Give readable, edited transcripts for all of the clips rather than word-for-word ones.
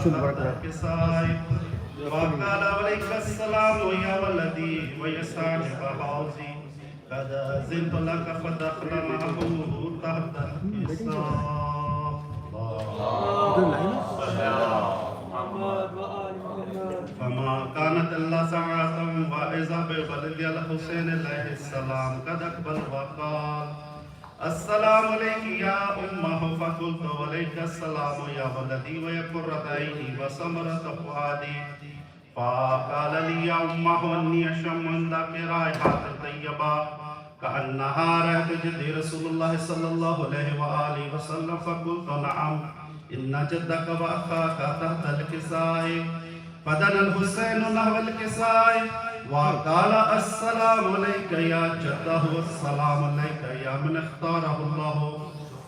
تحت الكساء وقال عليك السلام يا ولدي ويسعد بحوزي قد أذنت لك فدخل معه تحت الكساء. فما كانت إلا ساعة وإذا بولد الحسين عليه السلام قد أقبل وقال السلام عليك يا أمه فقلت عليك السلام يا ولدي ويقرة عيني وثمرة فؤادي فقال لي يا أمه إني أشم عندك رائحة طيبة كأنها رائحة جد رسول الله صلى الله عليه وآله وسلم فقلت نعم إن جدك وأخاك تحت الكساء فدنا الحسين نحو الكساء وقال السلام عليك يا جده والسلام عليك يا من اختاره الله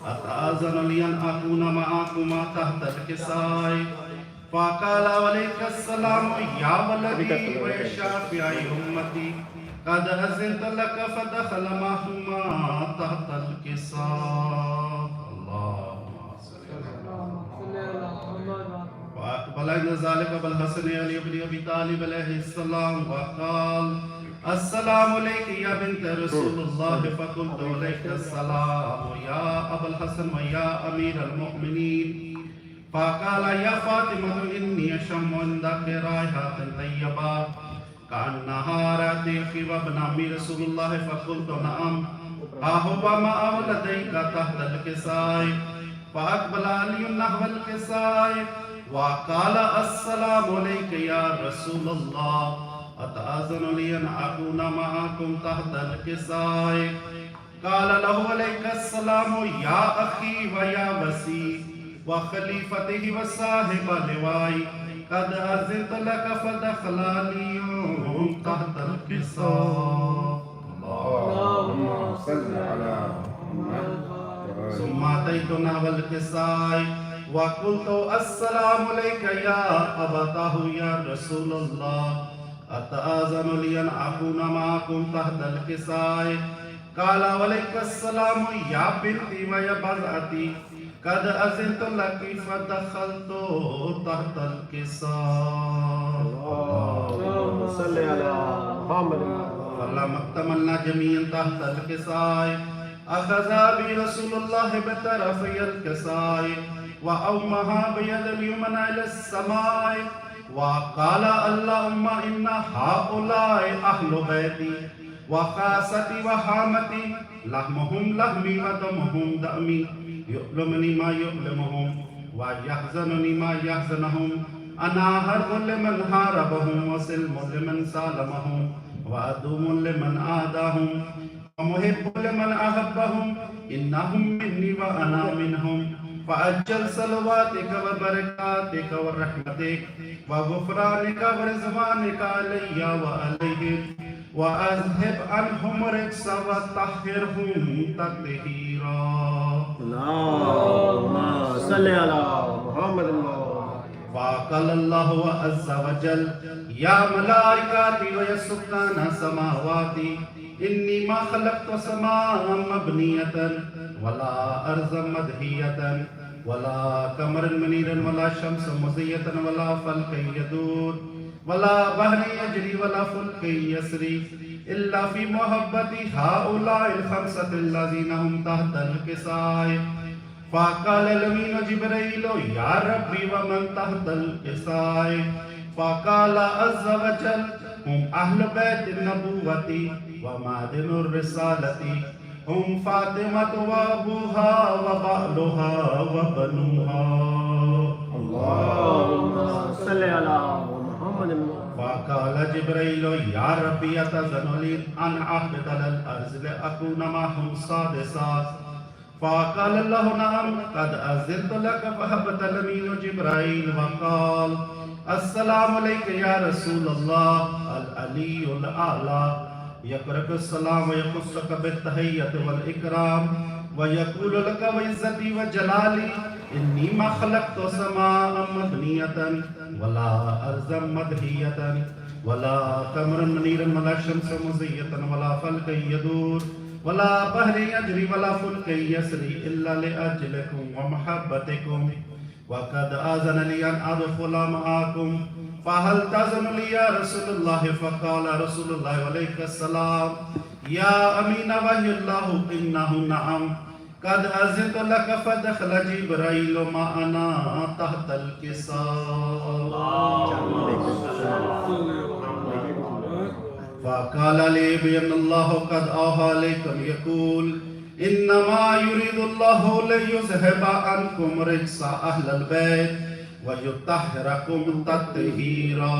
أتأذن لي أن أكون معكما تحت الكساء فقال عليك السلام يا ولدي ويا شافعي أمتي قد أذنت لك فدخل معهما تحت الكساء. اللهم صل وأقبل عند ذلك بالحسن علي بن أبي طالب عليه السلام وقال السلام عليك يا بنت رسول الله فقلت عليك السلام يا أبا الحسن ويا أمير المؤمنين فقال يا فاطمة إني أشم عندك رائحة طيبة كأنها رائحة وابن عمي رسول الله فقلت نعم أهو ما ولديك تحت الكساء فأقبل علي نحو الكساء وقال السلام عليك يا رسول الله أتأذن لي أن أكون معكم تحت الكساء قال له عليك السلام يا أخي ويا وسي وخليفته وصاحب لواي قد أذنت لك فدخل علي تحت الكساء. اللهم صل على محمد. ثم أتيت نحو الكساء وقلت السلام عليك يا أبتاه يا رسول الله أتأذن لي أن أكون معكم تحت الكساء قال عليك السلام يا بنتي ويا بضعتي قد أذنت لك فدخلت تحت الكساء. اللهم صل على محمد. فلما اكتملنا جميعا تحت الكساء أخذ بي رسول الله بطرفي الكساء وأومها بيد اليمنى إلى السماء وقال اللهم إن هؤلاء أهل بيتي وخاصتي وحامتي لحمهم لحمي ودمهم دمي يؤلمني ما يؤلمهم ويحزنني ما يحزنهم أنا حرب لمن حاربهم وسلم لمن سالمهم وأدوم لمن آداهم ومحب لمن أحبهم إنهم مني وأنا منهم فأجل صلواتك وبركاتك ورحمتك وغفرانك ورضوانك علي وعليهم وأذهب عنهم الرجس وطهرهم تطهيرا. اللهم صل على محمد. وقال الله عز وجل يا ملائكتي ويا سكان سماواتي إني ما خلقت سماء مبنية ولا أرضا مدهية ولا قمرا منيرا ولا شمس مضية ولا فلكا يدور ولا بحر يجري ولا فلك يسري إلا في محبة هؤلاء الخمسة الذين هم تحت الكساء. فقال الأمين جبريل يا ربي ومن تحت الكساء فقال عز وجل هم أهل بيت النبوة ومعدن الرسالة هم فاطمة وأبوها وبعلها وبنوها. اللهم صل على محمد. فقال جبريل يا ربي أتأذن لي أن أهبط على الأرض لأكون معهم سادسا فقال الله نعم قد أذنت لك فهبط الأمين جبريل وقال السلام عليك يا رسول الله العلي الأعلى يقرأك السلام ويخصك بالتحية والإكرام ويقول لك وعزتي وجلالي إني ما خلقت سماء مبنية ولا أرضا مدهية ولا قمرا منيرا ولا شمس مضية ولا فلك يدور ولا بحر يجري ولا فلك يسري إلا لأجلكم ومحبتكم وقد آذن لي أن أدخل معكم فهل تأذن لي يا رسول الله؟ فقال رسول الله عليه السلام يا أمين وحي الله إنه نعم قد أذنت لك فدخل جبريل معنا تحت الكساء فقال لي بأن الله قد أوحى إليكم يقول إنما يريد الله ليذهب عنكم رجس أهل البيت ويطهركم تطهيرا.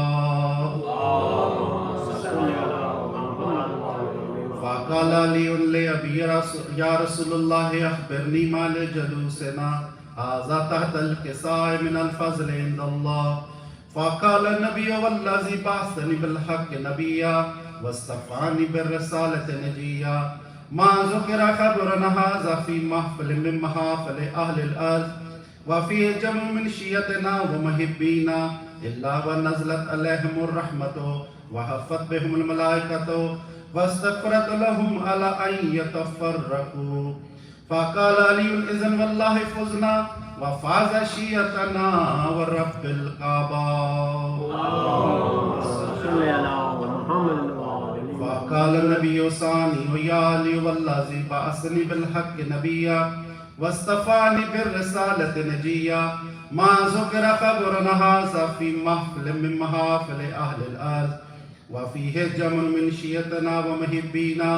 فقال لي يا رسول الله أخبرني ما لجلوسنا هذا تحت الكساء من الفضل عند الله. فقال النبي والذي بعثني بالحق نبيا واصطفاني بالرسالة نجيا ما ذكر خبرنا هذا في محفل من محافل أهل الأرض وفيه جمع من شيعتنا ومحبينا إلا ونزلت عليهم الرحمة وحفت بهم الملائكة واستغفرت لهم على أن يتفرقوا. فقال علي إذن والله فزنا وفاز شيعتنا ورب الكعبة. فقال النبي ثاني يا علي والذي بعثني بالحق نبيا واصطفاني بالرسالة نجيا ما ذكر خبرنا هذا في محفل من محافل أهل الأرض وفيه جمع من شيعتنا ومحبينا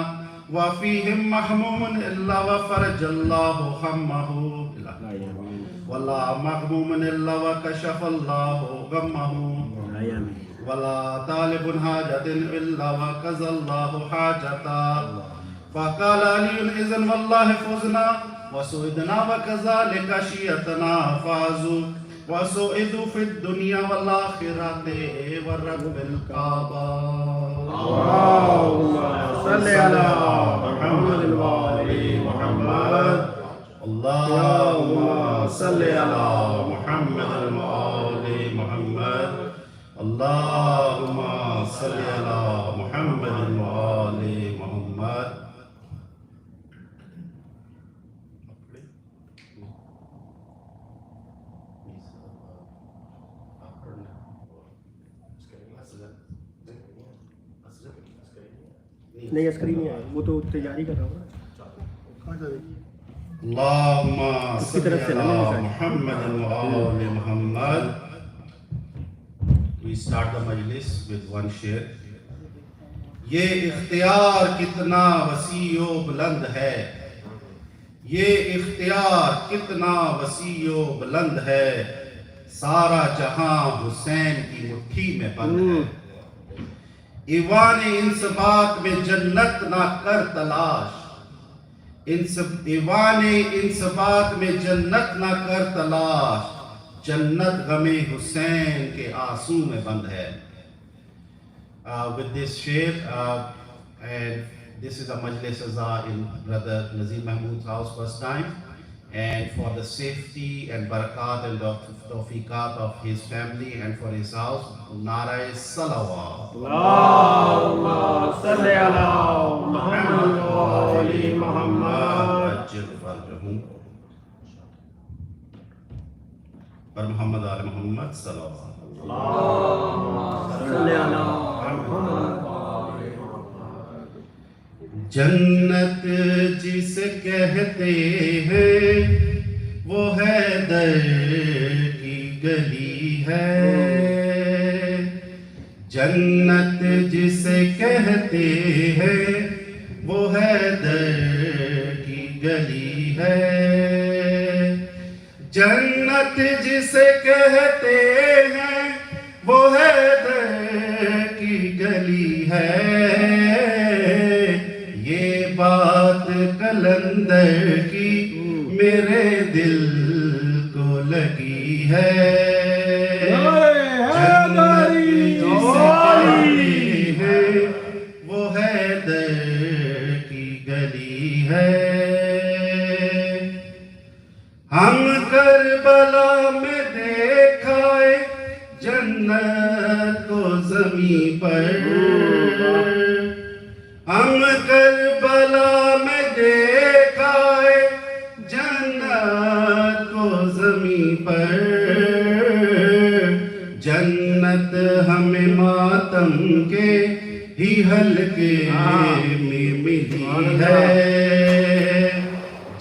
وفيهم محموم إلا وفرج الله همه ولا مغموم إلا وكشف الله غمه ولا طالب حاجة إلا وقضى الله حاجته. فقال علي إذن والله فزنا وسعدنا وكذلك شيعتنا فازوا وسعدوا في الدنيا والآخرة والرب الكعبة. اللهم صل على محمد وآل محمد. اللهم صل على محمد وآل محمد. اللهم صل على محمد وآل محمد. نہیں اسکرین نہیں آئی وہ تو تیاری کر رہا ہوں. اللهم صل على محمد وآل محمد. We start the majlis with one share. یہ اختیار کتنا وسیع و بلند ہے. یہ اختیار کتنا وسیع و بلند ہے. سارا جہاں حسین کی مٹھی میں بند ہے. ایوان انصبات میں جنت نہ کر تلاش. ایوان انصبات میں جنت نہ کر تلاش. جنت غم حسین کے آنسو میں بند ہے. With this share, and this is a majlis azah in Brother Nazir Mahmood's house first time, and for the safety and barakat and the tawfiqat of his family and for his house, Nara Salawat. Allahumma salli ala Muhammad wa ali Muhammad. Ajil farjahum. Par Muhammad ala Muhammad Salawat. Allahumma salli ala Muhammad. جنت جسے کہتے ہیں وہ حیدر کی گلی ہے. جنت جسے کہتے ہیں وہ حیدر کی گلی ہے. جنت جسے کہتے ہیں وہ حیدر کی گلی ہے. یہ بات کلندر کی میرے دل کو لگی ہے. جنت جسے کہتے ہیں وہ حیدر کی گلی ہے. ہم کربلا میں دیکھائے جنت کو زمین پر. ہم کربلا میں دیکھائے جنت کو زمین پر. جنت ہمیں ماتم کے ہی حلقے میں ملی ہے،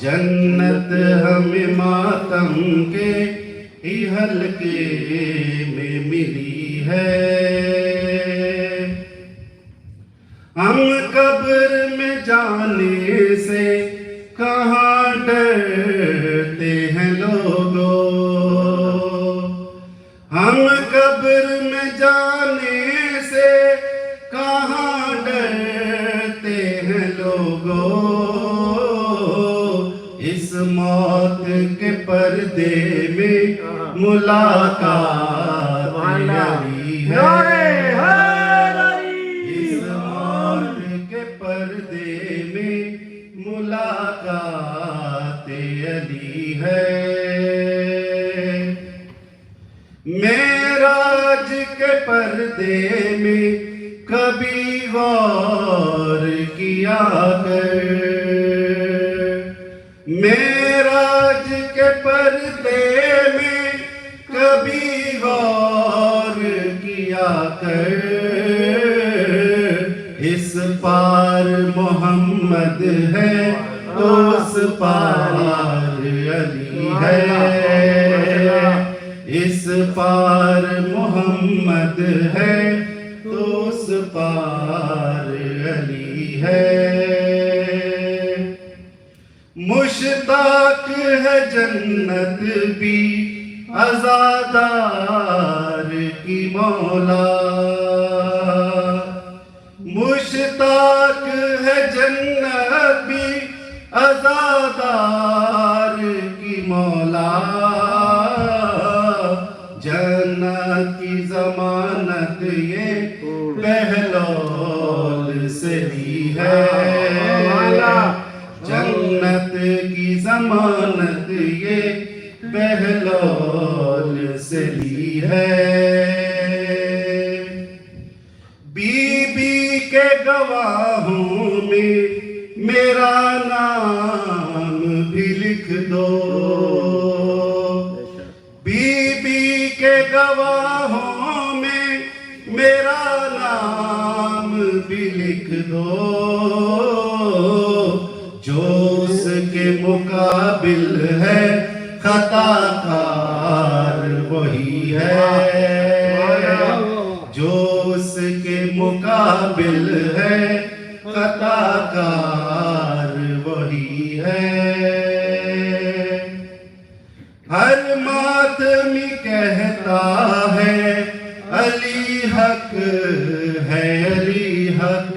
جنت ہمیں ماتم کے ہی حلقے میں ملی ہے۔ ہم قبر میں جانے سے کہاں ڈرتے ہیں لوگوں، ہم قبر میں جانے سے کہاں ڈرتے ہیں لوگوں، اس موت کے پردے میں ملاقات علی ہے، اس موت کے پردے میں ملاقات علی ہے۔ معراج کے پردے میں کبھی غور کیا کر، معراج کے پردے میں کبھی غور کیا کر، اس پار محمد ہے تو اس پار علی ہے، اس پار محمد ہے تو اس پار علی ہے۔ مشتاق ہے جنت بھی عزادار کی مولا، مشتاق ہے جنت بھی عزادار کی مولا، جنت کی ضمانت یہ بہلول سے لی ہے، جنت کی ضمانت یہ بہلول سے لی ہے۔ بی بی کے گواہوں میں میرا نام بھی لکھ دو، بی بی کے گواہوں میں میرا نام بھی لکھ دو، جو اس کے مقابل ہے خطا کار وہی ہے، جو اس کے مقابل ہے خطا کار وہی ہے۔ ہر ماتمی کہتا ہے علی حق ہے، علی حق،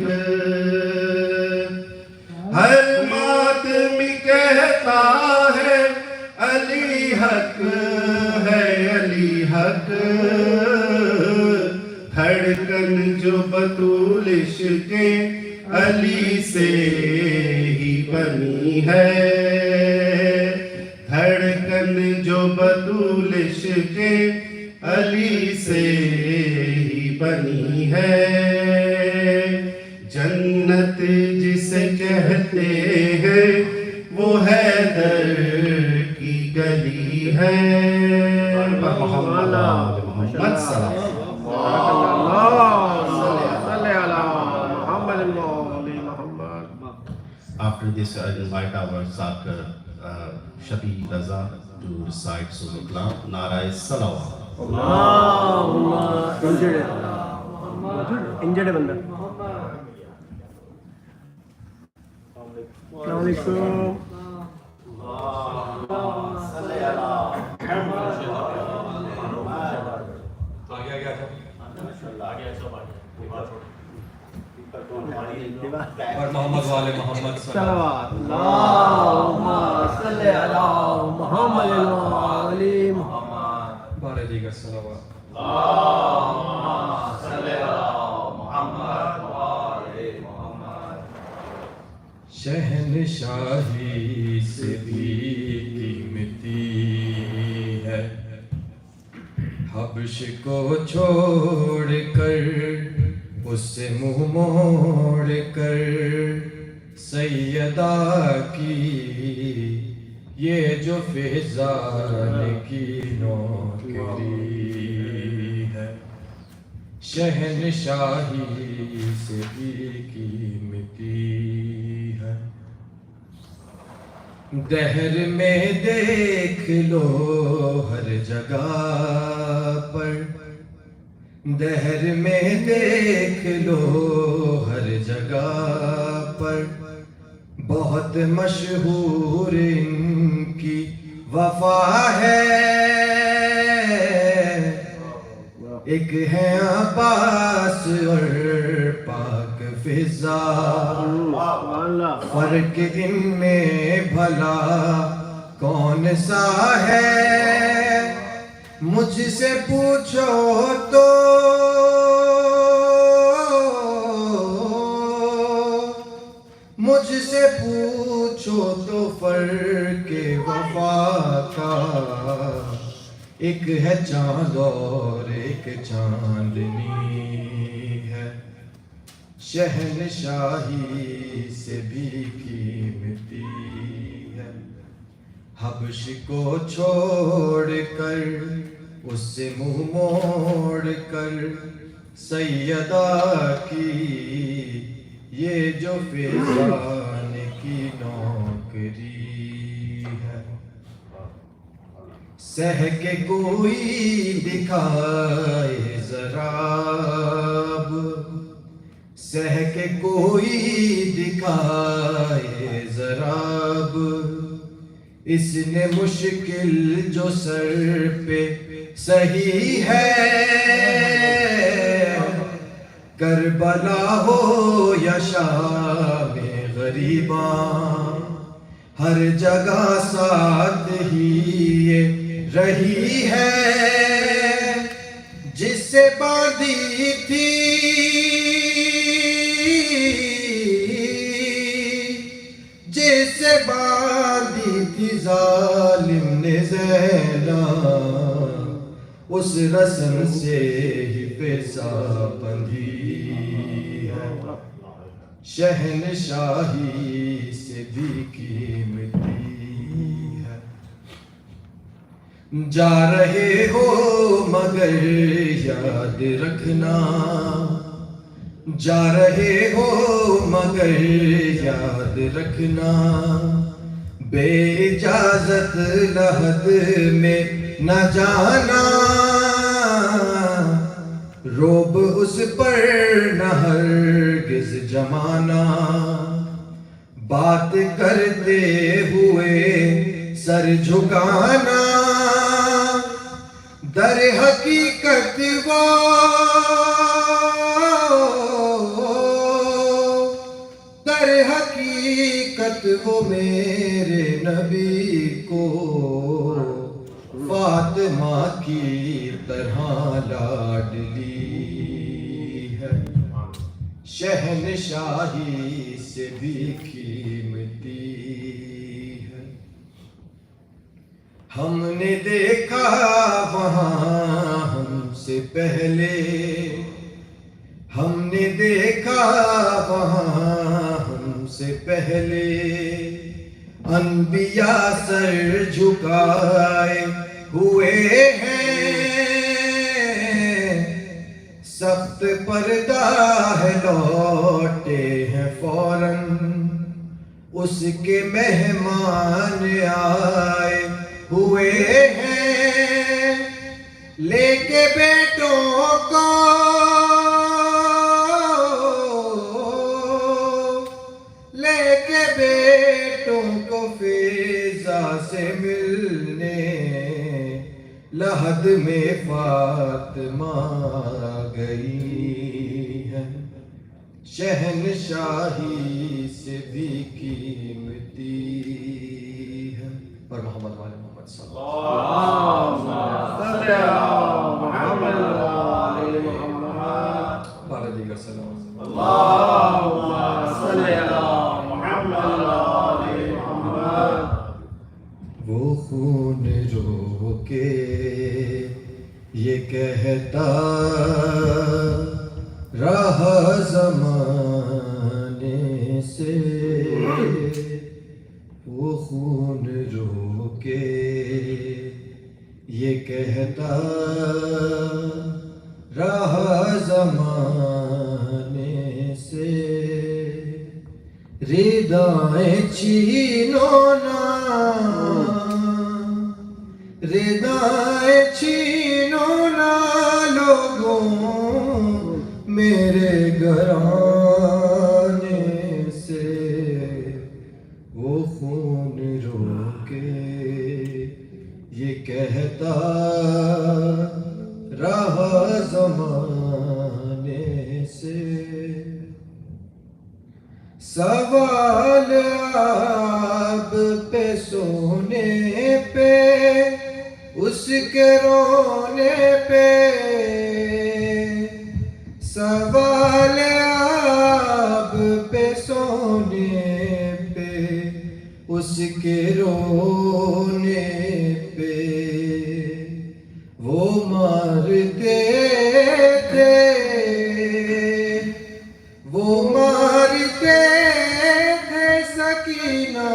ہر ماتمی کہتا ہے علی حق ہے، علی حق، دھڑکن جو بطول عشق علی سے ہی بنی ہے، دھڑکن جو بطول عشق علی سے ہی بنی ہے۔ جنت جسے کہتے ہیں وہ حیدر کی گلی ہے، محمد صلی After this, I invite our Zakir Shabi Raza to recite Surah Al-Kalam. Nara Salawat. Allahumma injured banda. Assalamu alaikum. اور محمد والے محمد صلوات اللہم صلی علی محمد وعلی محمد بارے دیگر صلوات اللہم صلی علی محمد وعلی محمد۔ شہنشاہی سے بھی قیمتی ہے، حبش کو چھوڑ کر اس سے منہ موڑ کر سیدہ کی یہ جو فضال کی نوکری ہے، شہنشاہی سے بھی قیمتی ہے. دہر میں دیکھ لو ہر جگہ پر، دہر میں دیکھ لو ہر جگہ پر، بہت مشہور ان کی وفا ہے. ایک ہے عباس اور پاک فضا، فرق ان میں بھلا کون سا ہے. مجھ سے پوچھو تو مجھ سے پوچھو تو فرق وفا کا، ایک ہے چاند اور ایک چاندنی ہے. شہنشاہی سے بھی قیمتی ہے. حبش کو چھوڑ کر اس سے منہ موڑ کر سیدہ کی یہ جو فیضان کی نوکری ہے. سہ کے کوئی دکھائے ضراب، سہ کے کوئی دکھائے ضراب، اس نے مشکل جو سر پہ سہی ہے. کربلا ہو یا شام غریباں، ہر جگہ ساتھ ہی یہ رہی ہے. جس سے باندھی تھی جس سے باندھی تھی ظالم نے زینا، اس رسم سے ہی پیسہ بندھی ہے. شہنشاہی سے بھی قیمتی ہے. جا رہے ہو مگر یاد رکھنا، جا رہے ہو مگر یاد رکھنا، بے اجازت لحد میں نہ جانا. روب اس پر نہ ہرگز جمانا، بات کرتے ہوئے سر جھکانا. در حقیقت در حقیقت وہ میرے نبی کو فاطمہ کی طرح لاڈلی ہے. شہنشاہی سے بھی قیمتی ہے. ہم نے دیکھا وہاں ہم سے پہلے، ہم نے دیکھا وہاں ہم سے پہلے، انبیاء سر جھکائے ہوئے ہیں. سخت پردہ ہے لوٹے ہیں فوراً، اس کے مہمان آئے ہوئے ہیں. لے کے بیٹوں کو لے کے بیٹوں کو فضا سے ملنے، لحد میں فاطمہ گئی ہے. شہنشاہی سے بھی قیمتی ہے. پر محمد والے محمد صلی اللہ علیہ وسلم بارہ دیگر سلام. وہ خون رو کے یہ کہتا رہا زمانے سے، وہ خون رو کے یہ کہتا رہا زمانے سے ردائیں چھینو نا ردائیں چھینو نا لوگوں میرے گھرانے سے وہ خون رو کے یہ کہتا رہا زمانے سے سوال آب پہ سونے پہ اس کے رونے پہ سوال آب پہ سونے پہ اس کے رونے پہ وہ مارتے تھے وہ مارتے تھے سکینہ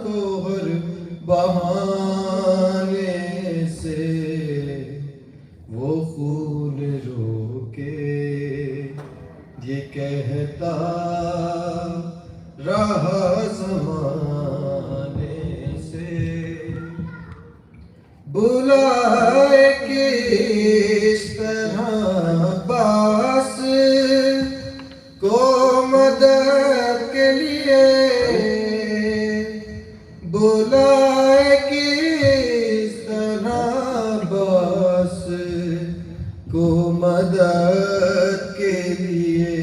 کو ہر بہانے سے وہ خون رو کے یہ کہتا رہا زمانے سے بلائے کس طرح عباس کو مدد کے لیے بلائے کس طرح عباس کو مدد کے لیے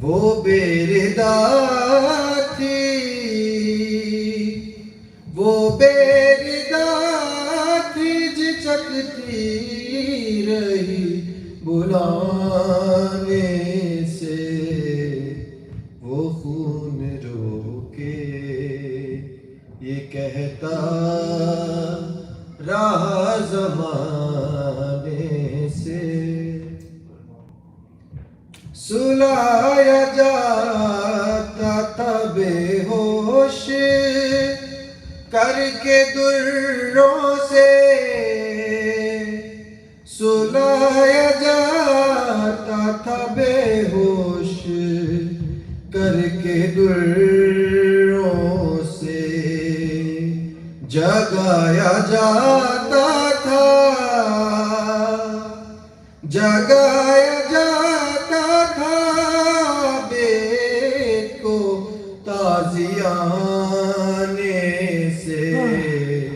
وہ بیردا تھی وہ بیردا تھی جھجکتی رہی بلانے سے وہ خون رو کے یہ کہتا رہا زمانے سے سلایا جاتا تھا بے ہوش کر کے دروں سے سلایا جاتا تھا بے ہوش کر کے دروں سے جگایا جاتا تھا جگایا جاتا تھا بیت کو تازیانے سے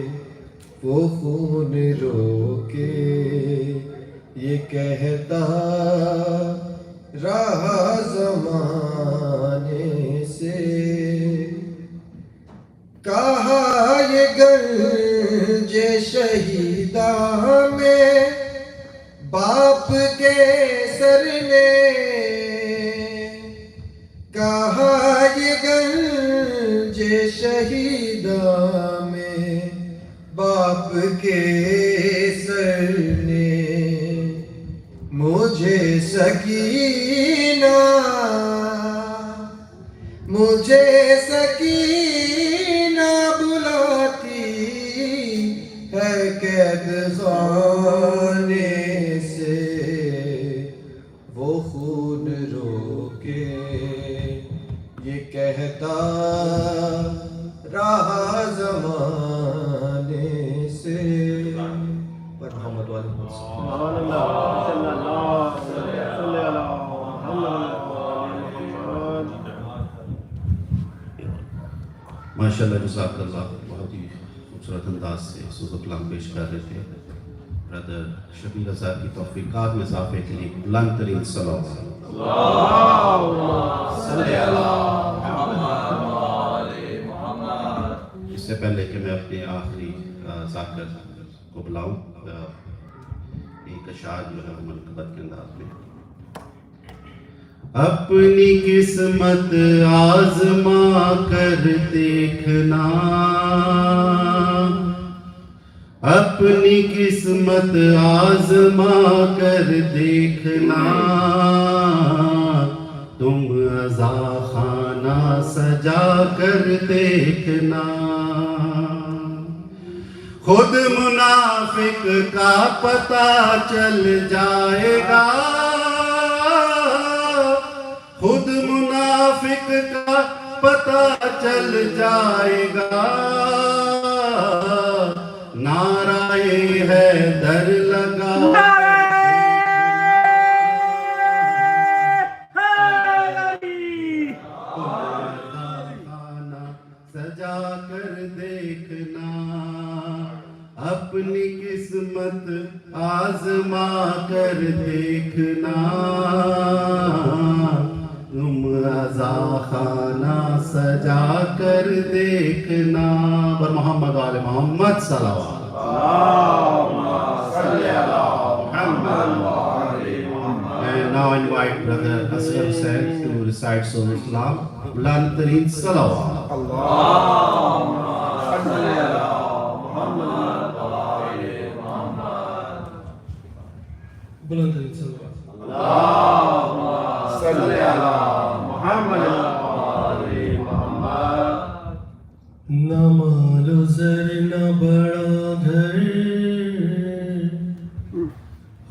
وہ خون رو کے یہ کہتا رہا زمانے سے کہا یہ گنج شہیداں میں باپ کے سر نے کہا یہ گنج شہیداں میں باپ کے سر نے مجھے سکینہ بلاتی ہے قید خانے سے وہ خون رو کے یہ کہتا رہا زمانے سے پر محمد والے سبحان اللہ صلی اللہ صلی علی محمد ماشاءاللہ جزاک اللہ بہت ہی خوبصورت انداز سے سوز و کلام پیش کر رہے تھے برادر شبیر صاحب کی توفیقات میں اضافے کے لیے بلند ترین صلوات صلی اللہ محمد. اس سے پہلے کہ میں اپنے آخری ذاکر کو بلاؤں ایک اشعار جو ہے وہ منقبت کے انداز میں اپنی قسمت آزما کر دیکھنا اپنی قسمت آزما کر دیکھنا تم عزا خانہ سجا کر دیکھنا خود منافق کا پتہ چل جائے گا، خود منافق کا پتہ چل جائے گا، نعرہ حیدر لگا سجا کر دیکھنا، اپنی قسمت آزما کر دیکھنا، تم رضا خانہ سجا کر دیکھنا۔ بر محمد آل محمد صلوات۔ And now I invite Brother Asghar Hussain to recite Surah Islam. بلند ترین صلوات۔ بلند ترین صلوات۔ نہ مال و زر نہ بڑا گھر،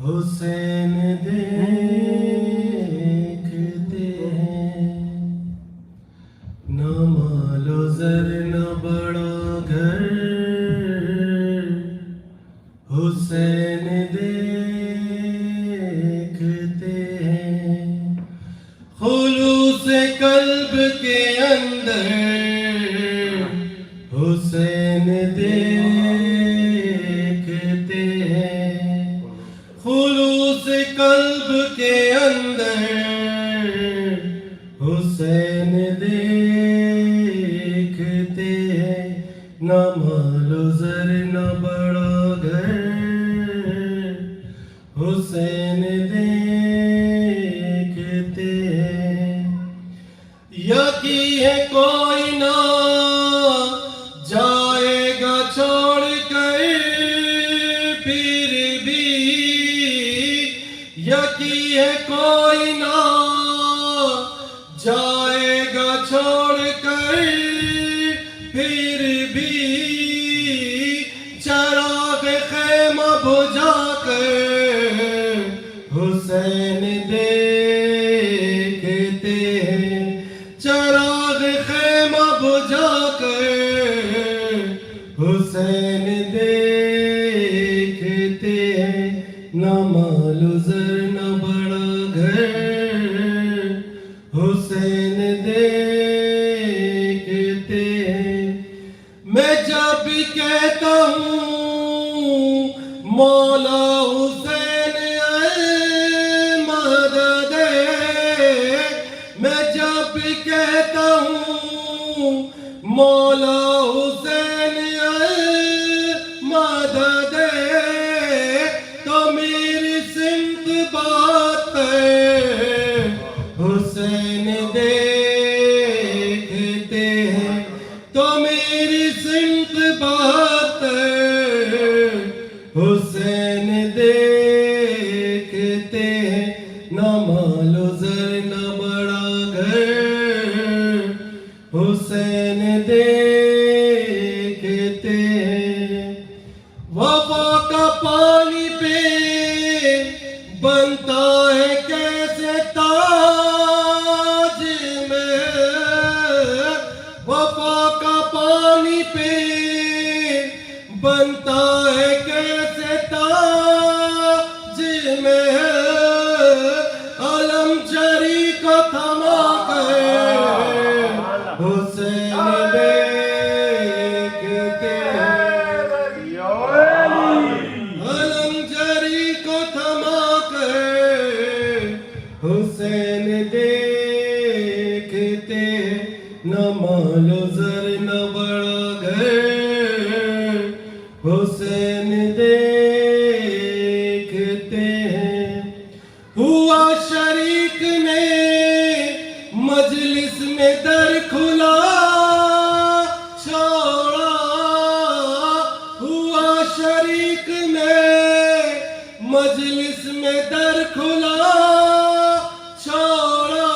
حسین دیکھتے ہیں، نہ مال و زر نہ بڑا گھر، حسین دیکھتے ہیں، خلوص قلب کے اندر حسین دیکھتے ہیں، خلوص قلب کے اندر حسین دیکھتے ہیں، نہ مال و زر نہ بڑا گھر، حسین دیکھتے ہیں، یقین ہے کوئی نہ جائے گا چھوڑ کر، پھر بھی یقین ہے کوئی نہ جائے گا چھوڑ کر، پھر بھی چراغ خیمہ بجھا کر حسین دیکھتے ہیں، چراغ خیمہ بجھا کر حسین دیکھتے ہیں، نہ مال و زر نہ بڑا گھر، حسین دیکھتے ہیں، میں جب کہتا ہوں مولا حسین اے مدد، میں جب کہتا ہوں مولا حسین اے مدد، تو میری سمت بات حسین دیکھتے ہیں، تو میری سمت بات حسین دیکھتے ہیں، نہ مال و زر نہ بڑا گھر، حسین دیکھتے ہیں، وفا کا پانی پہ بنتا ہے کیسے تاج میں، وفا کا پانی پہ بنتا ہے کیسے تاج میں، علم جری کو تھما کر حسین دیکھتے ہیں، علم جری کو تھما کر حسین دیکھتے ہیں، نہ مال و زر نہ بڑا گھر، حسین دیکھتے ہیں، ہوا شریک نے مجلس میں در کھلا چھوڑا، ہوا شریک نے مجلس میں در کھلا چھوڑا،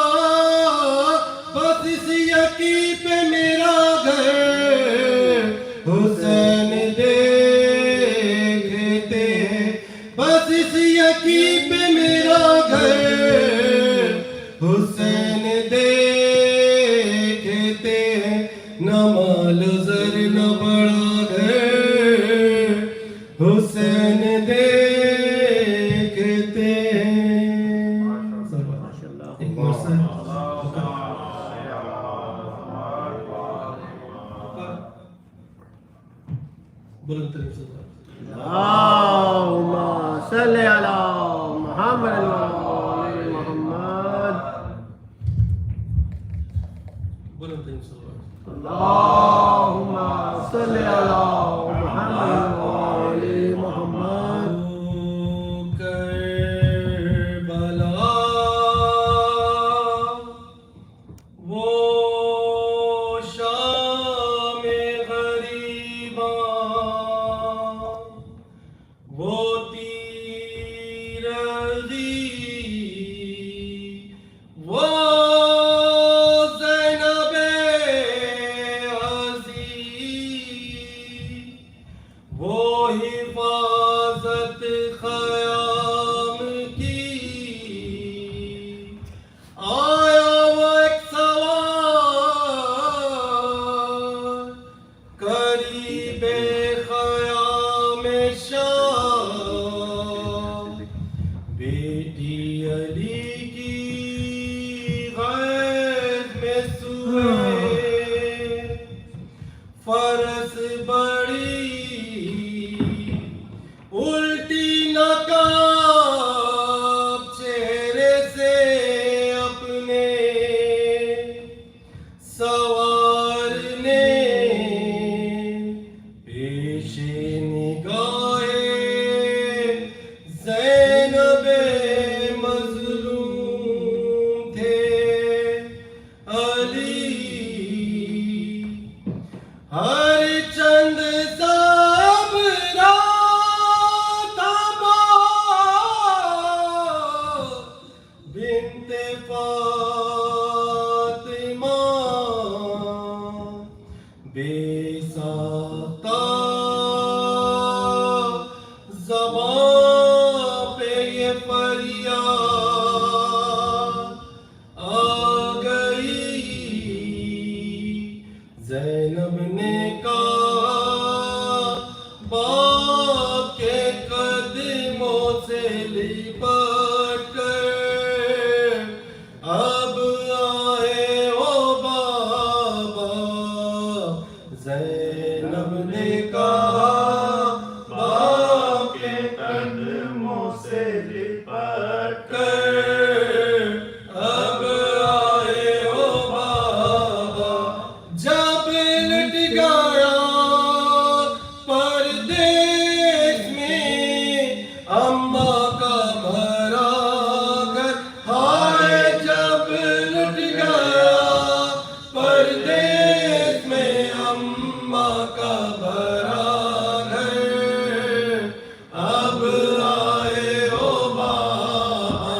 بس اس یقین پہ میرا گھر حسین دیکھتے یکی پہ میرا گھر حسین دیکھتے ہیں نہ مال و زر نہ بڑا گھر حسین دیکھتے ہیں ایک مرسل بلند ترین صدر اللهم صل على محمد وآل محمد. بلند ترین صدر اللهم صل على محمد وآل محمد. کربلا وہ شام غریباں وہ تیرگی وہ زینب عزیز وہ حفاظت خیام کی آیا وہ ایک سوار قریب خیام شام بیٹی علی کی غیب میں سوئے فرس بڑی الٹی نقاب چہرے سے اپنے سوار نے پیش نگاہ زینب مظلوم تھے علی ہر چند بنت فاطمہ بے ساختہ زبان پہ یہ فریاد آ گئی زینب نے کہا باپ کے قدموں سے لپٹ کر اب آئے ہو بابا زینب نے کہا باپ کے قدموں سے لپٹ کر اب آئے ہو بابا جب لٹ گیا پردیس میں اماں کا بھرا گھر ہائے جب لٹ گیا پردیس میں اماں کا بھرا گھر اب آئے ہو بابا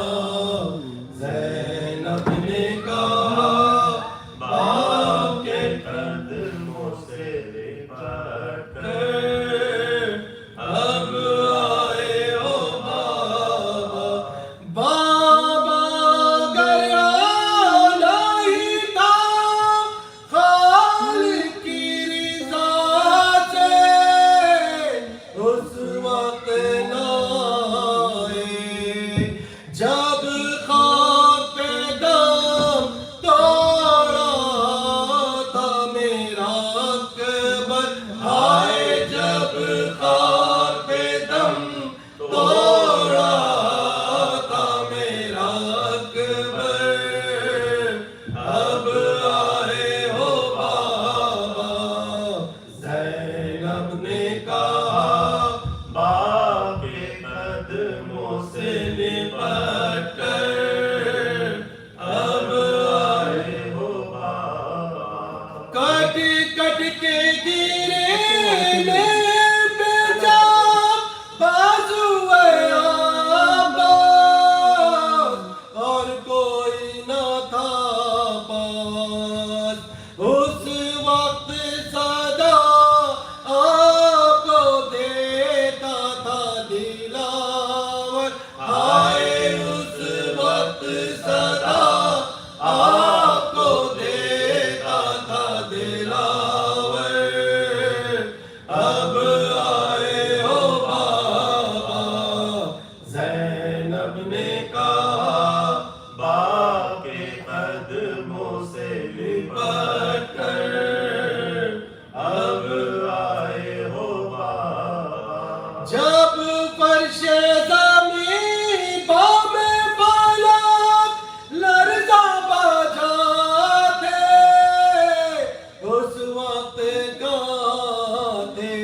زینب نے کہا باپ کے قدموں سے لپٹ کر اب آئے ہو بابا بابا گیا نہیں تھا خالق کی رضا سے اس وقت نہ آئے جب خاک پہ دم توڑا تھا میرا اکبر ہائے جب خاک پہ دم توڑا تھا میرا اکبر اب آئے ہو بابا زینب نے کہا باپ کے قدموں سے لپٹ کر اب آئے ہو بابا کٹ کٹ کے گرے پہ جا بازو عباس اور کوئی نہ تھا پاس اس وقت صدا آپ کو دیتا تھا دلاور آئے اس وقت صدا آپ کو دیتا تھا دلاور، اب آئے ہو بابا زینب نے کہا باپ کے قدموں سے لپٹ کر، اب آئے ہو بابا. جب فرش زمین بام فلک لرزا بجا تھے، اس وقت کہاں تھے؟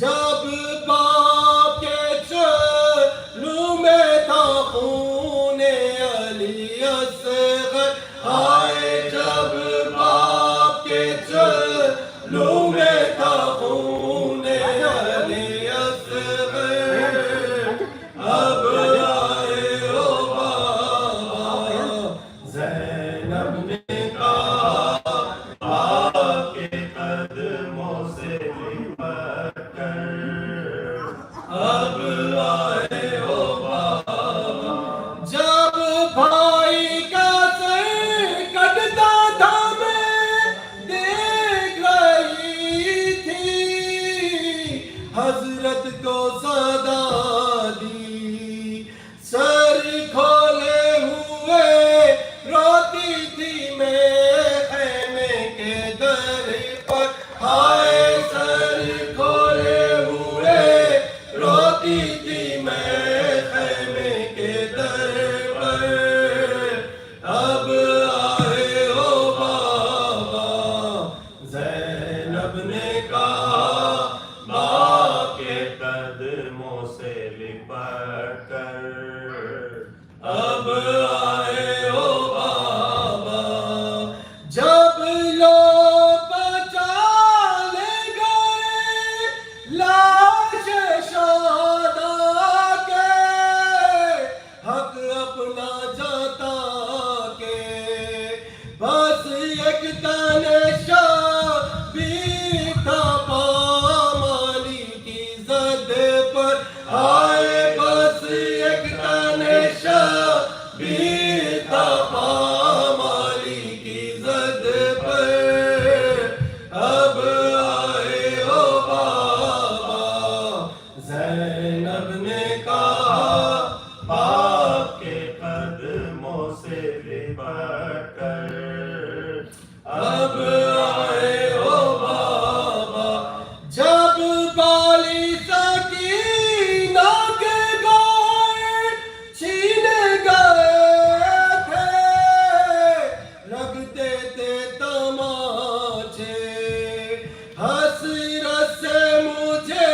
جب باپ کے چلو میں تھا خون علی اصغر، آئے جب باپ کے چلو میں تھا خون علی اصغر، اب آئے ہو بابا زینب نے کہا باپ کے قدموں سے لپٹ کر، اب آئے ہو بابا. جب بھائی کا سر کٹتا تھا میں دیکھ رہی تھی، حضرت کو صدا دی، سر کھولے ہوئے روتی تھی میں خیمے کے در پر، ہائے سر کھولے ہوئے روتی تھی میں خیمے کے در پر، اب آئے ہو بابا زینب نے کہا باپ کے قدموں سے لپٹ کر، اب آئے ہو بابا. جب لوگ بچا لے گئے لاش شہداء کے، حق اپنا جاتا کہ بس ایک تن شبیر تھا پامالی کی زد پر، آئے بس ایک تن شبیر تھا پامالی کی زد پر، اب آئے ہو بابا زینب نے کہا باپ کے قدموں سے لپٹ کر، اب آئے ہو بابا. جب بالی سکینہ کے گائے چھین گئے تھے، لگتے تھے تماچے، حسرت سے مجھے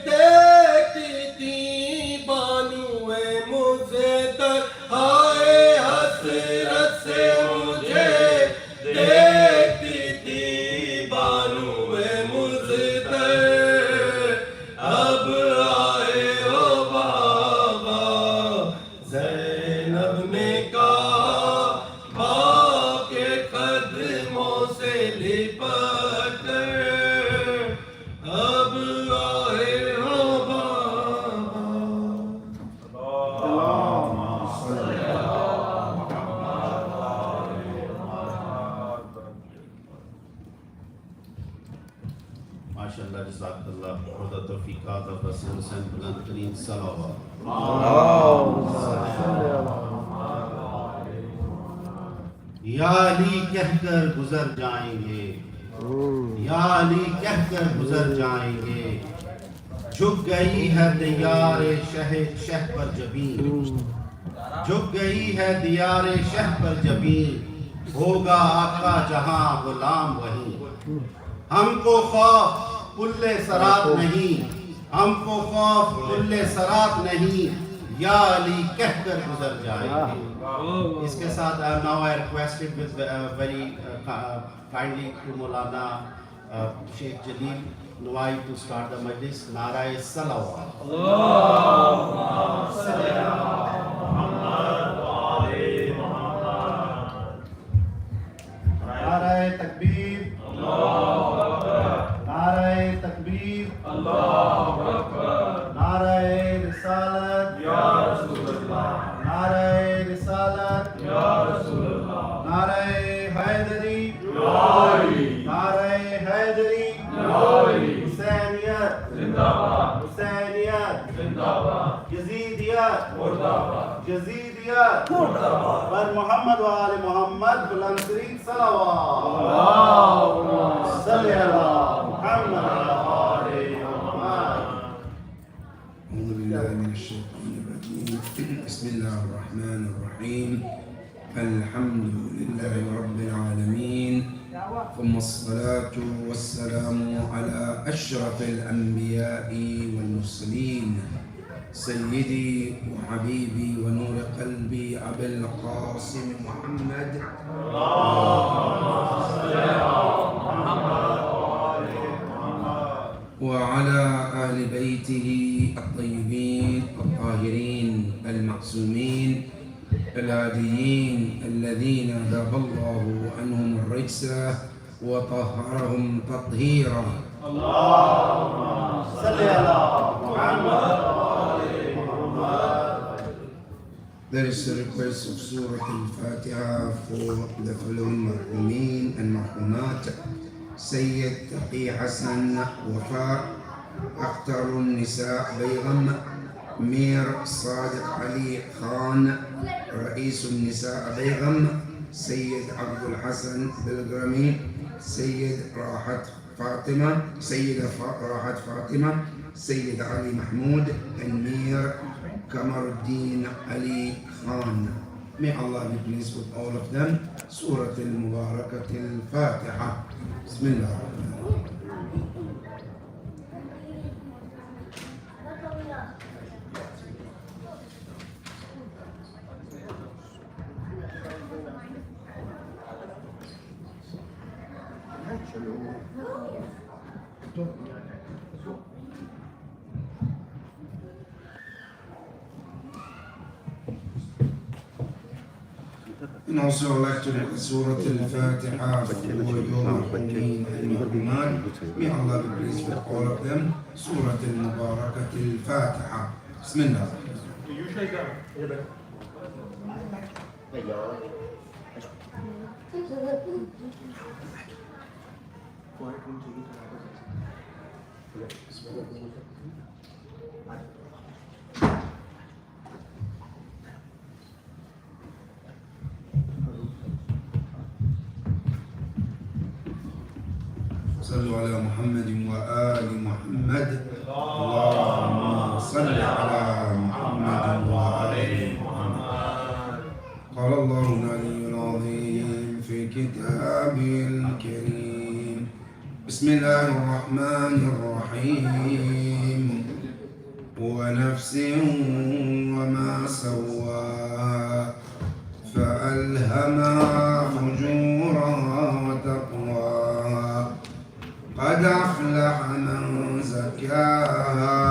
دیکھتی تھی بانوئے مزتر، ہائے حسرت سے مجھے دیکھتی تھی بانوئے مزتر، اب آئے ہو بابا زینب نے کہا باپ کے قدموں سے لپٹ کر، اب آئے ہو بابا. ماشاءاللہ جزاک اللہ خدا توفیقات اور رسول حسین بلند ترین صلوات. یا علی کہہ کر گزر جائیں گے، یا علی کہہ کر گزر جائیں گے، جھک گئی ہے دیار شہ پر جبین، جھک گئی ہے دیار شہ پر جبین، ہوگا آقا جہاں غلام وہیں. ہم کو خوف پل سرات نہیں، ہم کو خوف پل سرات نہیں، یا علی کہہ کر گزر جائیں گے. اس کے ساتھ now I requested with very kindly to Maulana Sheikh Jalil Nawai to start the majlis. Na'ra salawat. Allahumma salli ala Muhammad wa ali Muhammad. Na'ra takbir. Allahu Akbar. Na'ra takbir. Allahu Akbar. Na'ra risalat. Ya यजीदियत मुर्दाबाद यजीदियत मुर्दाबाद पर मोहम्मद व आले मोहम्मद बुलंद तरीन सलावत अल्लाहुम्मा सल्ली अला मुहम्मद व आले मोहम्मद أعوذ بالله من الشيطان الرجيم بسم الله الرحمن الرحيم الحمد لله رب العالمين ثم الصلاة والسلام على أشرف الأنبياء والمرسلين سيدي وحبيبي ونور قلبي أبي القاسم محمد وعلى آل بيته الطيبين الطاهرين المعصومين الهاديين الذين ذهب الله عنهم الرجس وطهرهم تطهيرا اللهم صل على محمد وآل محمد. There is a request of Surah Al-Fatiha for the following marhumin and marhumat: Sayyid Taqi Hassan Wafa, Akhtar Nisa Baygham, Mir Sadiq Ali Khan, Rais Nisa Baygham, Sayyid Abdul Hassan Bilgrami, Sayyid Rahat Fatima, Sayyida Rahat Fatima, Sayyid Ali Mahmoud, and Mir Kamaruddin Ali Khan. May Allah be pleased with all of them. Surah Al-Mubarakat Al-Fatiha. Bismillah. And also I'd like to read Surah Al-Fatiha for your marhumin and marhumat. May Allah be pleased with all of them. Surah Al-Mubarakat Al-Fatiha. Bismillah. صلوا على محمد وآل محمد. اللهم صل على محمد وآل محمد. قال الله العلي العظيم في كتابه الكريم: بسم الله الرحمن الرحيم. ونفس وما سواها فألهمها فجورها وتقواها. قد أفلح من زكاها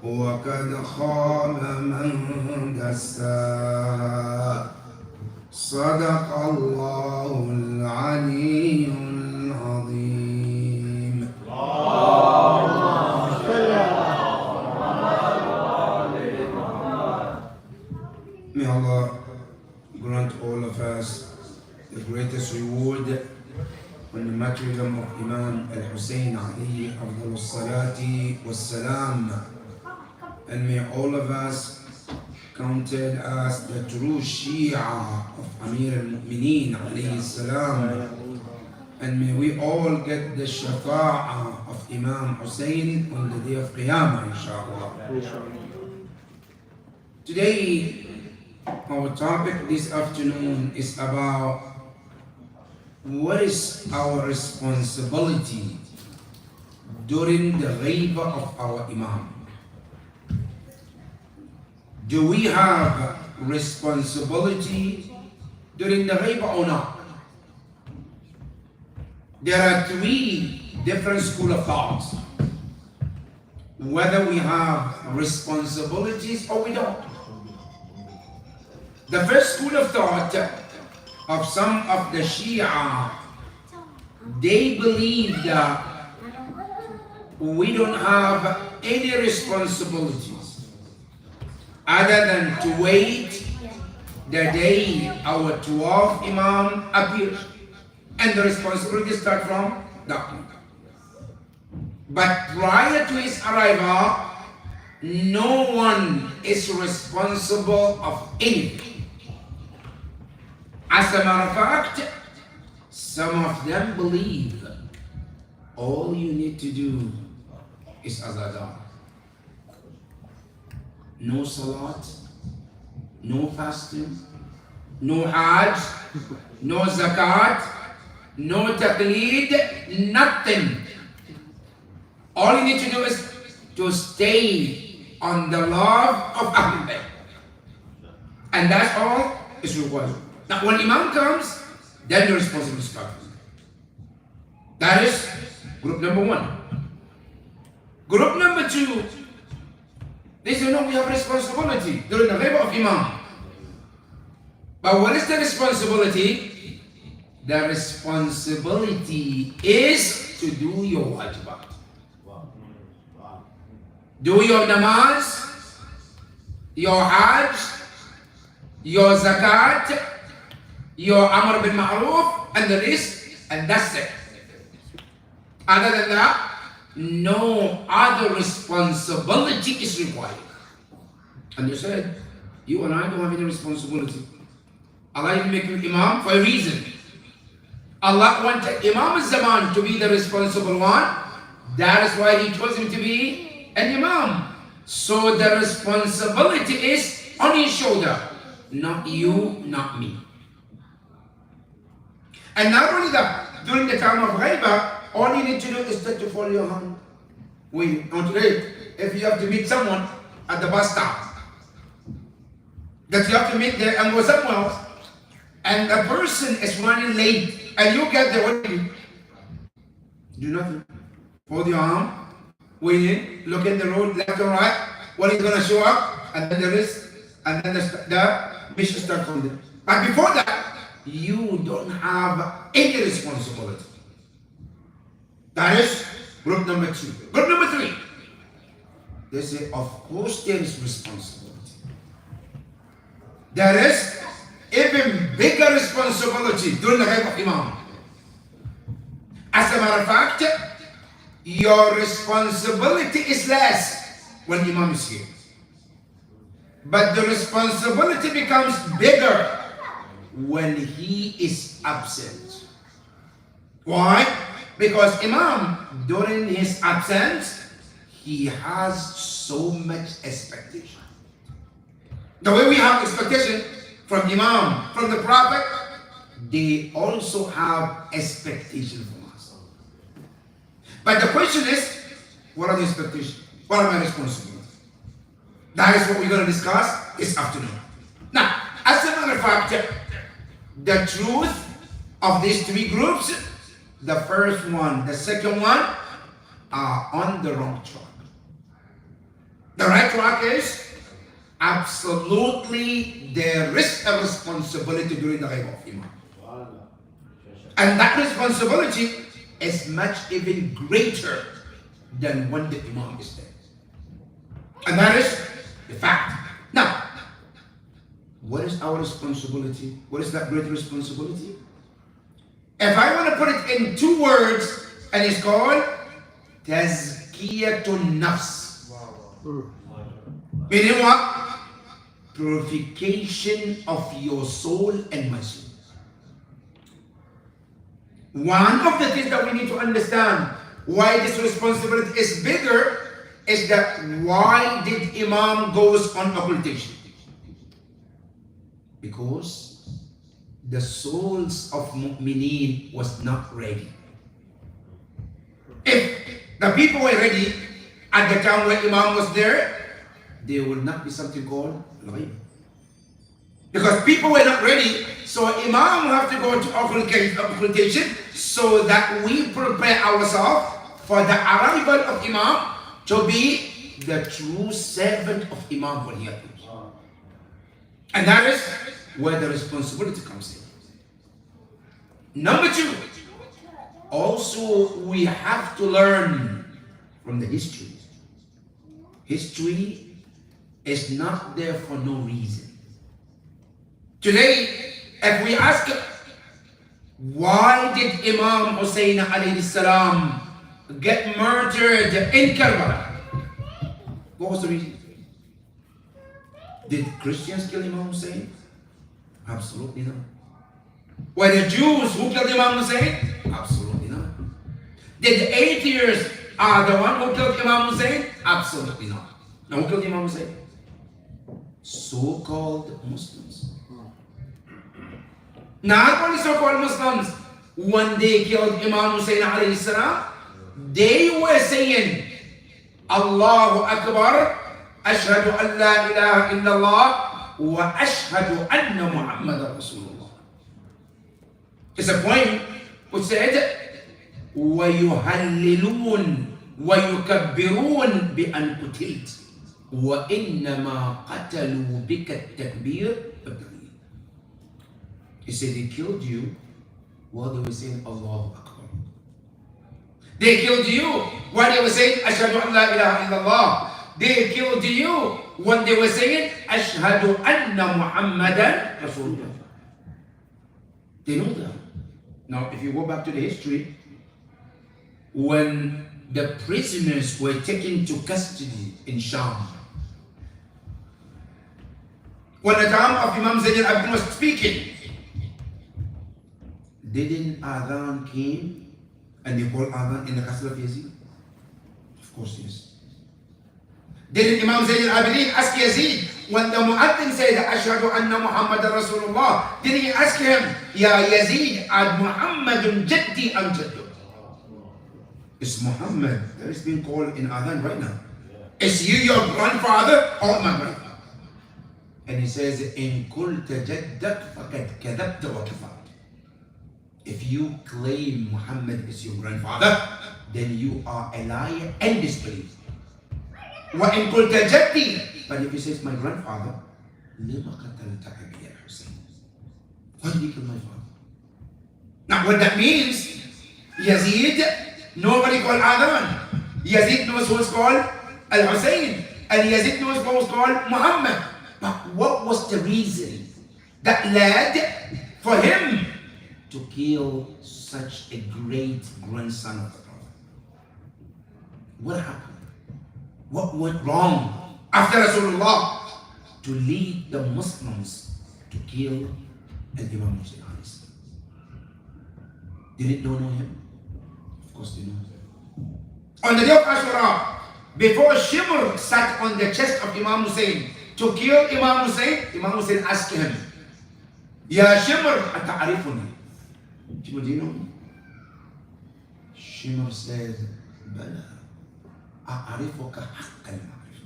وقد خاب من دساها. صدق الله العلي العظيم. May Allah grant all of us the greatest reward on the martyrdom of Imam Al-Hussein alayhi afdal salati wassalam, and may all of us counted as the true Shia of Amir al-Mu'mineen alayhi salam, and may we all get the shafa'ah of Imam Hussein on the day of Qiyamah, inshallah. Today, our topic this afternoon is about what is our responsibility during the ghaibah of our Imam. Do we have responsibility during the ghaibah or not? There are three different schools of thoughts whether we have responsibilities or we don't. The first school of thought of some of the Shia, they believe that we don't have any responsibilities other than to wait the day our 12th Imam appears, and the responsibilities start from that point. But prior to his arrival, no one is responsible of anything. As a matter of fact, some of them believe all you need to do is azadar. No salat, no fasting, no hajj, no zakat, no taqleed, nothing. All you need to do is to stay on the love of Ahlul Bayt. And that's all is required. Now when Imam comes, then the responsibility starts. That is group number one. Group number two, they say, no, we have responsibility during the labor of Imam. But what is the responsibility? The responsibility is to do your wajibat. Do your namaz, your hajj, your zakat, your amr bil ma'ruf, and the rest, and that's it. Other than that, no other responsibility is required. And you said, you and I don't have any responsibility. Allah didn't make you Imam for a reason. Allah wanted Imam al-Zaman to be the responsible one. That is why He chose him to be an Imam. So the responsibility is on his shoulder. Not you, not me. And not only that, during the time of Ghaibah, all you need to do is to follow your hand. On today, if you have to meet someone at the bus stop, that you have to meet there and go somewhere else, and the person is running late, and you get there, what do you do? Do nothing. Hold your arm, wait, look in the road, left or right, when he's going to show up, and then the rest, and then the mission starts from there. But before that, you don't have any responsibility. That is group number two. Group number three, they say, of course there is responsibility. There is even bigger responsibility during the time of Imam. As a matter of fact, your responsibility is less when Imam is here. But the responsibility becomes bigger when he is absent. Why? Because Imam, during his absence, he has so much expectation. The way we have expectation from Imam, from the Prophet, they also have expectation from us. But the question is, what are the expectations? What are my responsibilities? That is what we're going to discuss this afternoon. Now, as a matter of fact, the truth of these three groups, the first one, the second one, are on the wrong track. The right track is absolutely there is a responsibility during the life of Imam. And that responsibility is much even greater than when the Imam is there. And that is the fact. Now, what is our responsibility? What is that great responsibility? If I want to put it in two words, and it's called Tazkiyatun Nafs. Meaning what? Purification of your soul and my soul. One of the things that we need to understand why this responsibility is bigger is that why did Imam goes on occultation? Because the souls of mu'mineen was not ready. If the people were ready at the time when Imam was there, there will not be something called ghaib. Because people were not ready, so Imam will have to go to occultation so that we prepare ourselves for the arrival of Imam to be the true servant of Imam when he appears. And that is where the responsibility comes in. Number two, also we have to learn from the history. History is not there for no reason. Today, if we ask, why did Imam Hussein alayhi salam get murdered in Karbala? What was the reason? Did Christians kill Imam Hussein? Absolutely not. Were the Jews who killed Imam Hussein? Absolutely not. Did the atheists are the one who killed Imam Hussein? Absolutely not. Now who killed Imam Hussein? So-called Muslims. Not only so-called Muslims, when they killed Imam Hussein alayhi salam, they were saying, Allahu Akbar, Ashhadu an la ilaha illallah, wa ashhadu anna Muhammadan Rasulullah. It's a point which said, وَيُهَلِّلُونَ وَيُكَبِّرُونَ بِأَنْ قُتِلْتَ وَإِنَّمَا قَتَلُوا بِكَ التَّكْبِيرَ وَالتَّغْلِيلَ. He said they killed you while they were saying Allahu Akbar. They killed you while they were saying Ashhadu an la ilaha illallah. They killed you when they were saying Ashhadu anna Muhammadan Rasulullah. They know that. Now if you go back to the history, when the prisoners were taken to custody in Sham, when the time of Imam Zayn al-Abidin was speaking, didn't Adhan came and they called Adhan in the castle of Yazid? Of course, yes. Didn't Imam Zayn al-Abidin ask Yazid when the Mu'addin said Ashhadu anna Muhammadan Rasulullah? Didn't he ask him, Ya Yazid, ad Muhammadun jaddi am jaddu? It's Muhammad that is being called in Adhan right now. Is you your grandfather or my grandfather? And he says, In kulta jaddak faqad kadabta wa kafart. If you claim Muhammad is your grandfather, then you are a liar and disbelief. Wa in kulta jaddi. But if he says my grandfather, lima qatalta abi al-Husayn. Why did he kill my father? Now what that means, Yazid, nobody called Adhan. Yazid knows who's called Al-Hussein. And Yazid knows who's called Muhammad. But what was the reason that led for him to kill such a great grandson of the Prophet? What happened? What went wrong after Rasulullah to lead the Muslims to kill Imam Hussein? Did it know him? Of course they know. On the day of Ashura, before Shimr sat on the chest of Imam Hussein to kill Imam Hussein asked him, Ya Shimr, ata'arifuni? Shimr, do you know me? Shimr said, Bala, a'arifuka haqqan ma'arif.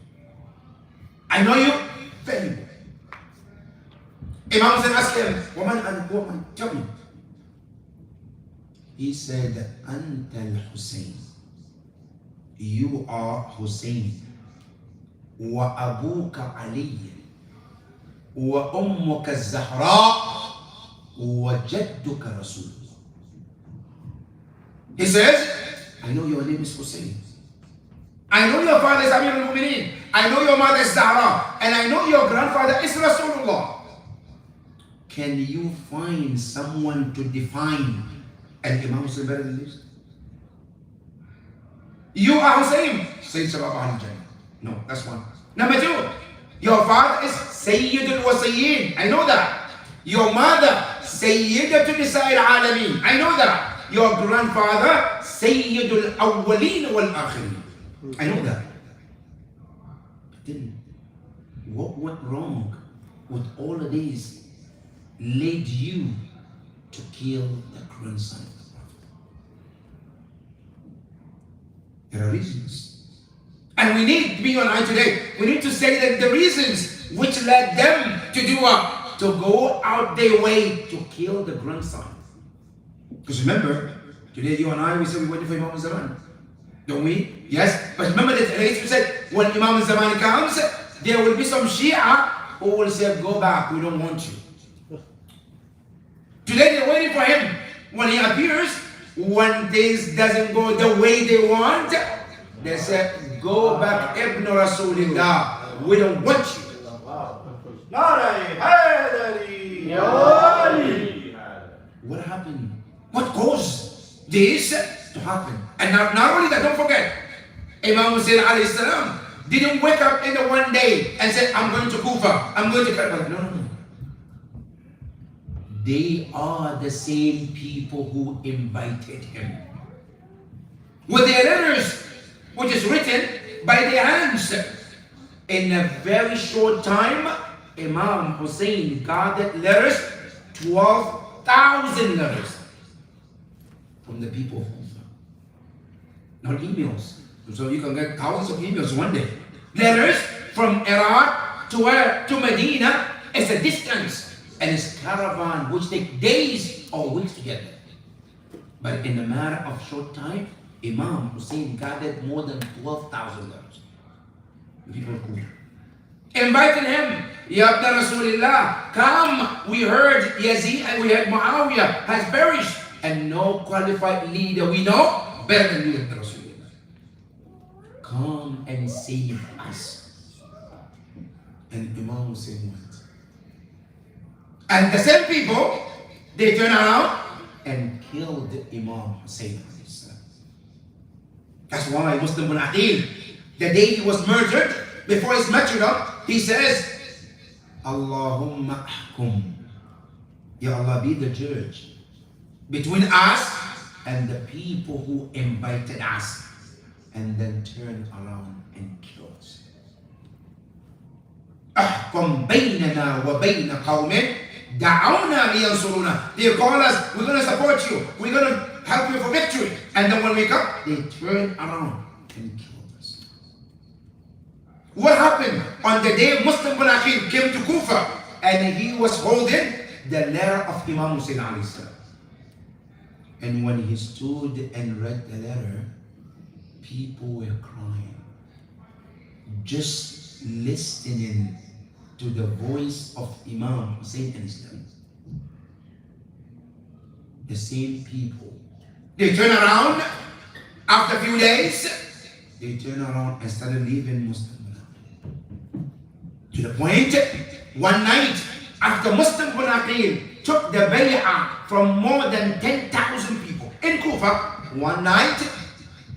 I know you very well. Imam Hussein asked him, Woman, tell me. He said, Anta al-Hussein. You are Hussein. Wa abuka Ali. Wa ummuka Zahra. Wa jadduka Rasul. He says, I know your name is Hussein. I know your father is Amir al-Mu'mineen. I know your mother is Zahra. And I know your grandfather is Rasulullah. Can you find someone to define and Imam Hussein better than this? You are Hussein, Sayyid Shabab al-Jannah. No, that's one. Number two, your father is Sayyidul Wasayyin. I know that. Your mother, Sayyidatul Nisa'il Alameen. I know that. Your grandfather, Sayyidul Awwaleen wal Akhirin. I know that. But then, what went wrong with all of these led you to kill the grandson of the Prophet? There are reasons. And we need to be on today. We need to say that the reasons which led them to do what? To go out their way to kill the grandson. Because remember, today you and I, we say we're waiting for Imam Zaman. Don't we? Yes. But remember that we said when Imam Zaman comes, there will be some Shia who will say, go back, we don't want you. Today they're waiting for him. When he appears, when this doesn't go the way they want, they say, go back, Ibn Rasulillah. We don't want you. What happened? What caused this to happen? And not only that, don't forget, Imam Hussein alayhi salam didn't wake up in the one day and said, I'm going to Kufa, I'm going to Karbala. No, no, no. They are the same people who invited him. With their letters, which is written by their hands. In a very short time, Imam Hussein gathered letters, 12,000 letters from the people of Kufa. Not emails. So you can get thousands of emails one day. Letters from Iraq to where? To Medina. It's a distance. And it's caravan which take days or weeks to get there. But in a matter of short time, Imam Hussein gathered more than 12,000 letters. The people of Kufa invited him. Ya Ibn Rasulillah, come. We heard Yazid and we heard Muawiyah has perished. And no qualified leader we know better than you, Ibn Rasulillah. Come and save us. And Imam Hussein went. And the same people, they turned around and killed Imam Hussein. That's why Muslim bin Aqil, the day he was murdered, before his martyrdom, he says, Allahumma ahkum. Ya Allah, be the judge between us and the people who invited us, and then turn around and kill us. Ahkum baynana wa bayna qawmin da'awna liyansuruna. They call us, we're going to support you, we're going to help you for victory. And then when we come, they turn around and kill us. What happened on the day Muslim bin Aqil came to Kufa and he was holding the letter of Imam Hussein alayhi salam. And when he stood and read the letter, people were crying, just listening to the voice of Imam Hussein and Islam. The same people. They turn around after a few days. They turn around and started leaving Muslim. To the point, one night after Muslim bin Aqil took the bay'ah from more than 10,000 people in Kufa, one night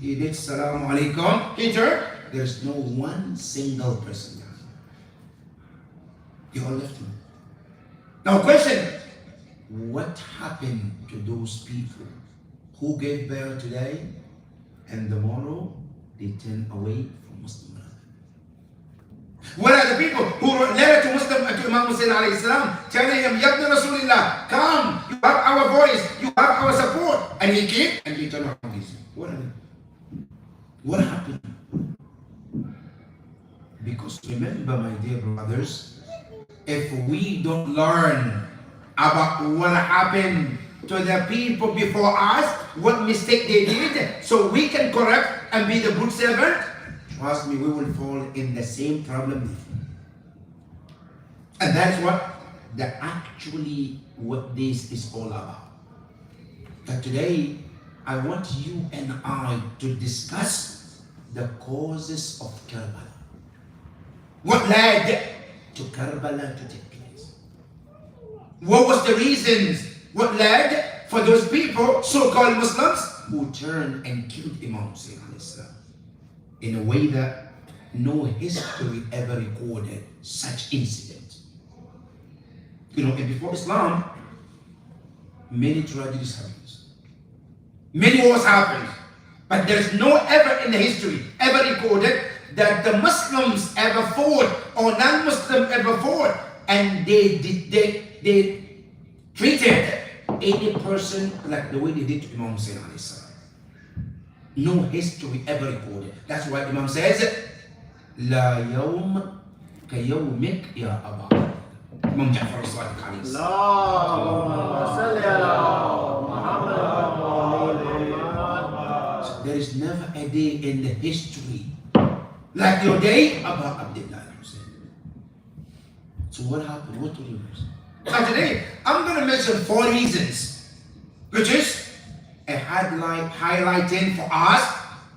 he did Salaam Alaikum. He turned. There's no one single person. They all left him. Now question, what happened to those people who gave birth today and tomorrow they turn away from Muslim? What are the people who wrote letter to Muslim to Imam Hussein alayhi salam telling him, Ya Ibn Rasulillah, come, you have our voice, you have our support. And he came and he turned around. He said, what are they? What happened? Because remember, my dear brothers, if we don't learn about what happened to the people before us, what mistake they did, so we can correct and be the good servant, trust me, we will fall in the same problem. And that's what this is all about. But today, I want you and I to discuss the causes of Karbala. What led to Karbala to take place? What was the reasons? What led for those people, so-called Muslims, who turned and killed Imam Hussein in a way that no history ever recorded such incidents? You know, and before Islam, many tragedies happened. Many wars happened. But there is no ever in the history ever recorded that the Muslims ever fought or non-Muslim ever fought and they treated any person like the way they did to Imam Hussein alayhi salam. No history ever recorded. That's why Imam says, La yawm ka yawmik ya Aba. Imam Ja'far as-Sadiq alayhi salam. Allahumma salli ala Muhammad. So there is never a day in the history like your day about Abdullah Hussein. So what happened? What took you? So today, I'm going to mention 4 reasons, which is a highlighting for us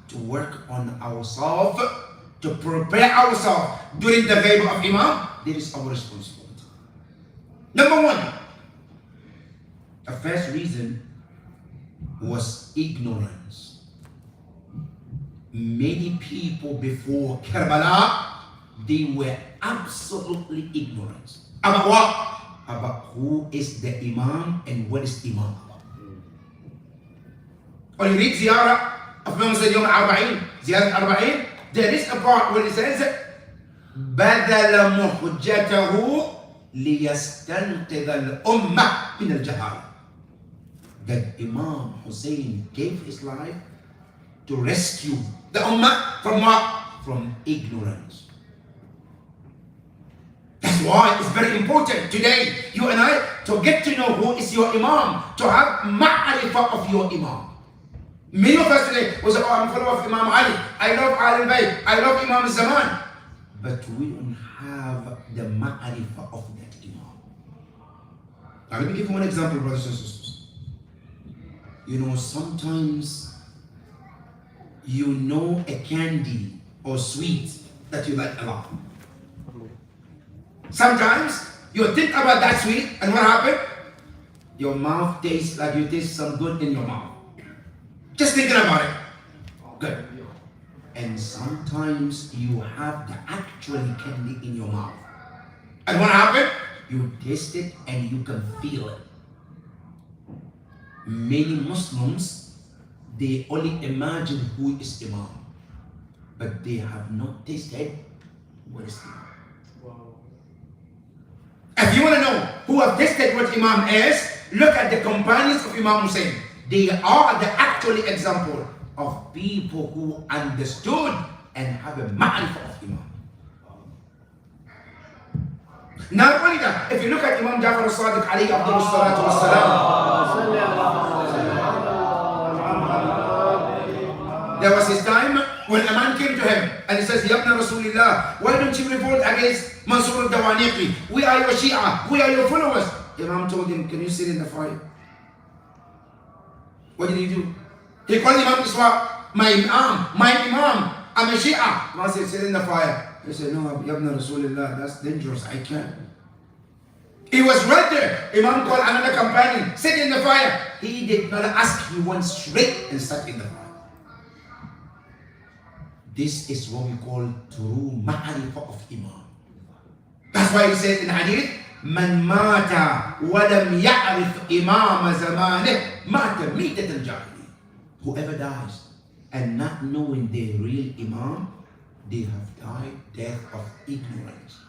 to work on ourselves, to prepare ourselves during the labor of Imam. This is our responsibility. Number 1, the first reason was ignorance. Many people before Karbala, they were absolutely ignorant. About what? About who is the Imam and what is Imam. When you read Ziyarah of Imam Sayyid Yom Al-Arba'in, Ziyarah Al-Arba'in, there is a part where it says, بَذَلَ مُحْجَتَهُ لِيَسْتَنْقِذَ الْأُمَّةِ مِنَ الْجَهَالِ. That Imam Hussein gave his life to rescue the Ummah from what? From ignorance. That's why it's very important today, you and I, to get to know who is your Imam, to have ma'arifah of your Imam. Many of us today will say, oh, I'm follower of Imam Ali, I love Ali Bayt, I love Imam Zaman. But we don't have the ma'arifah of that Imam. Now let me give you one example, brothers and sisters. You know, sometimes you know a candy or sweet that you like a lot. Sometimes you think about that sweet and what happened? Your mouth tastes like you taste some good in your mouth. Just thinking about it. Good. And sometimes you have the actual candy in your mouth. And what happened? You taste it and you can feel it. Many Muslims, they only imagine who is Imam, but they have not tasted what is Imam. If you want to know who have tasted what Imam is, look at the companions of Imam Hussein. They are the actual example of people who understood and have a ma'rifah of Imam. Not only that, if you look at Imam Jafar al-Sadiq alayhi afdal salatu wassalam, there was his time when a man came to him and he says, Yabna Rasulillah, why don't you revolt against Mansur al-Dawaniqi? We are your Shia, we are your followers. Imam told him, can you sit in the fire? What did he do? He called Imam Iswa, my Imam, I'm a Shia. Imam said, sit in the fire. He said, no, Yabna Rasulillah, that's dangerous, I can't. He was right there. Imam called another companion, sit in the fire. He did not ask, he went straight and sat in the fire. This is what we call true ma'rifah of Imam. That's why he said in Hadith, Man mata walam ya'rif imam zamanih mata mitat al-jahili. Whoever dies and not knowing their real Imam, they have died death of ignorance.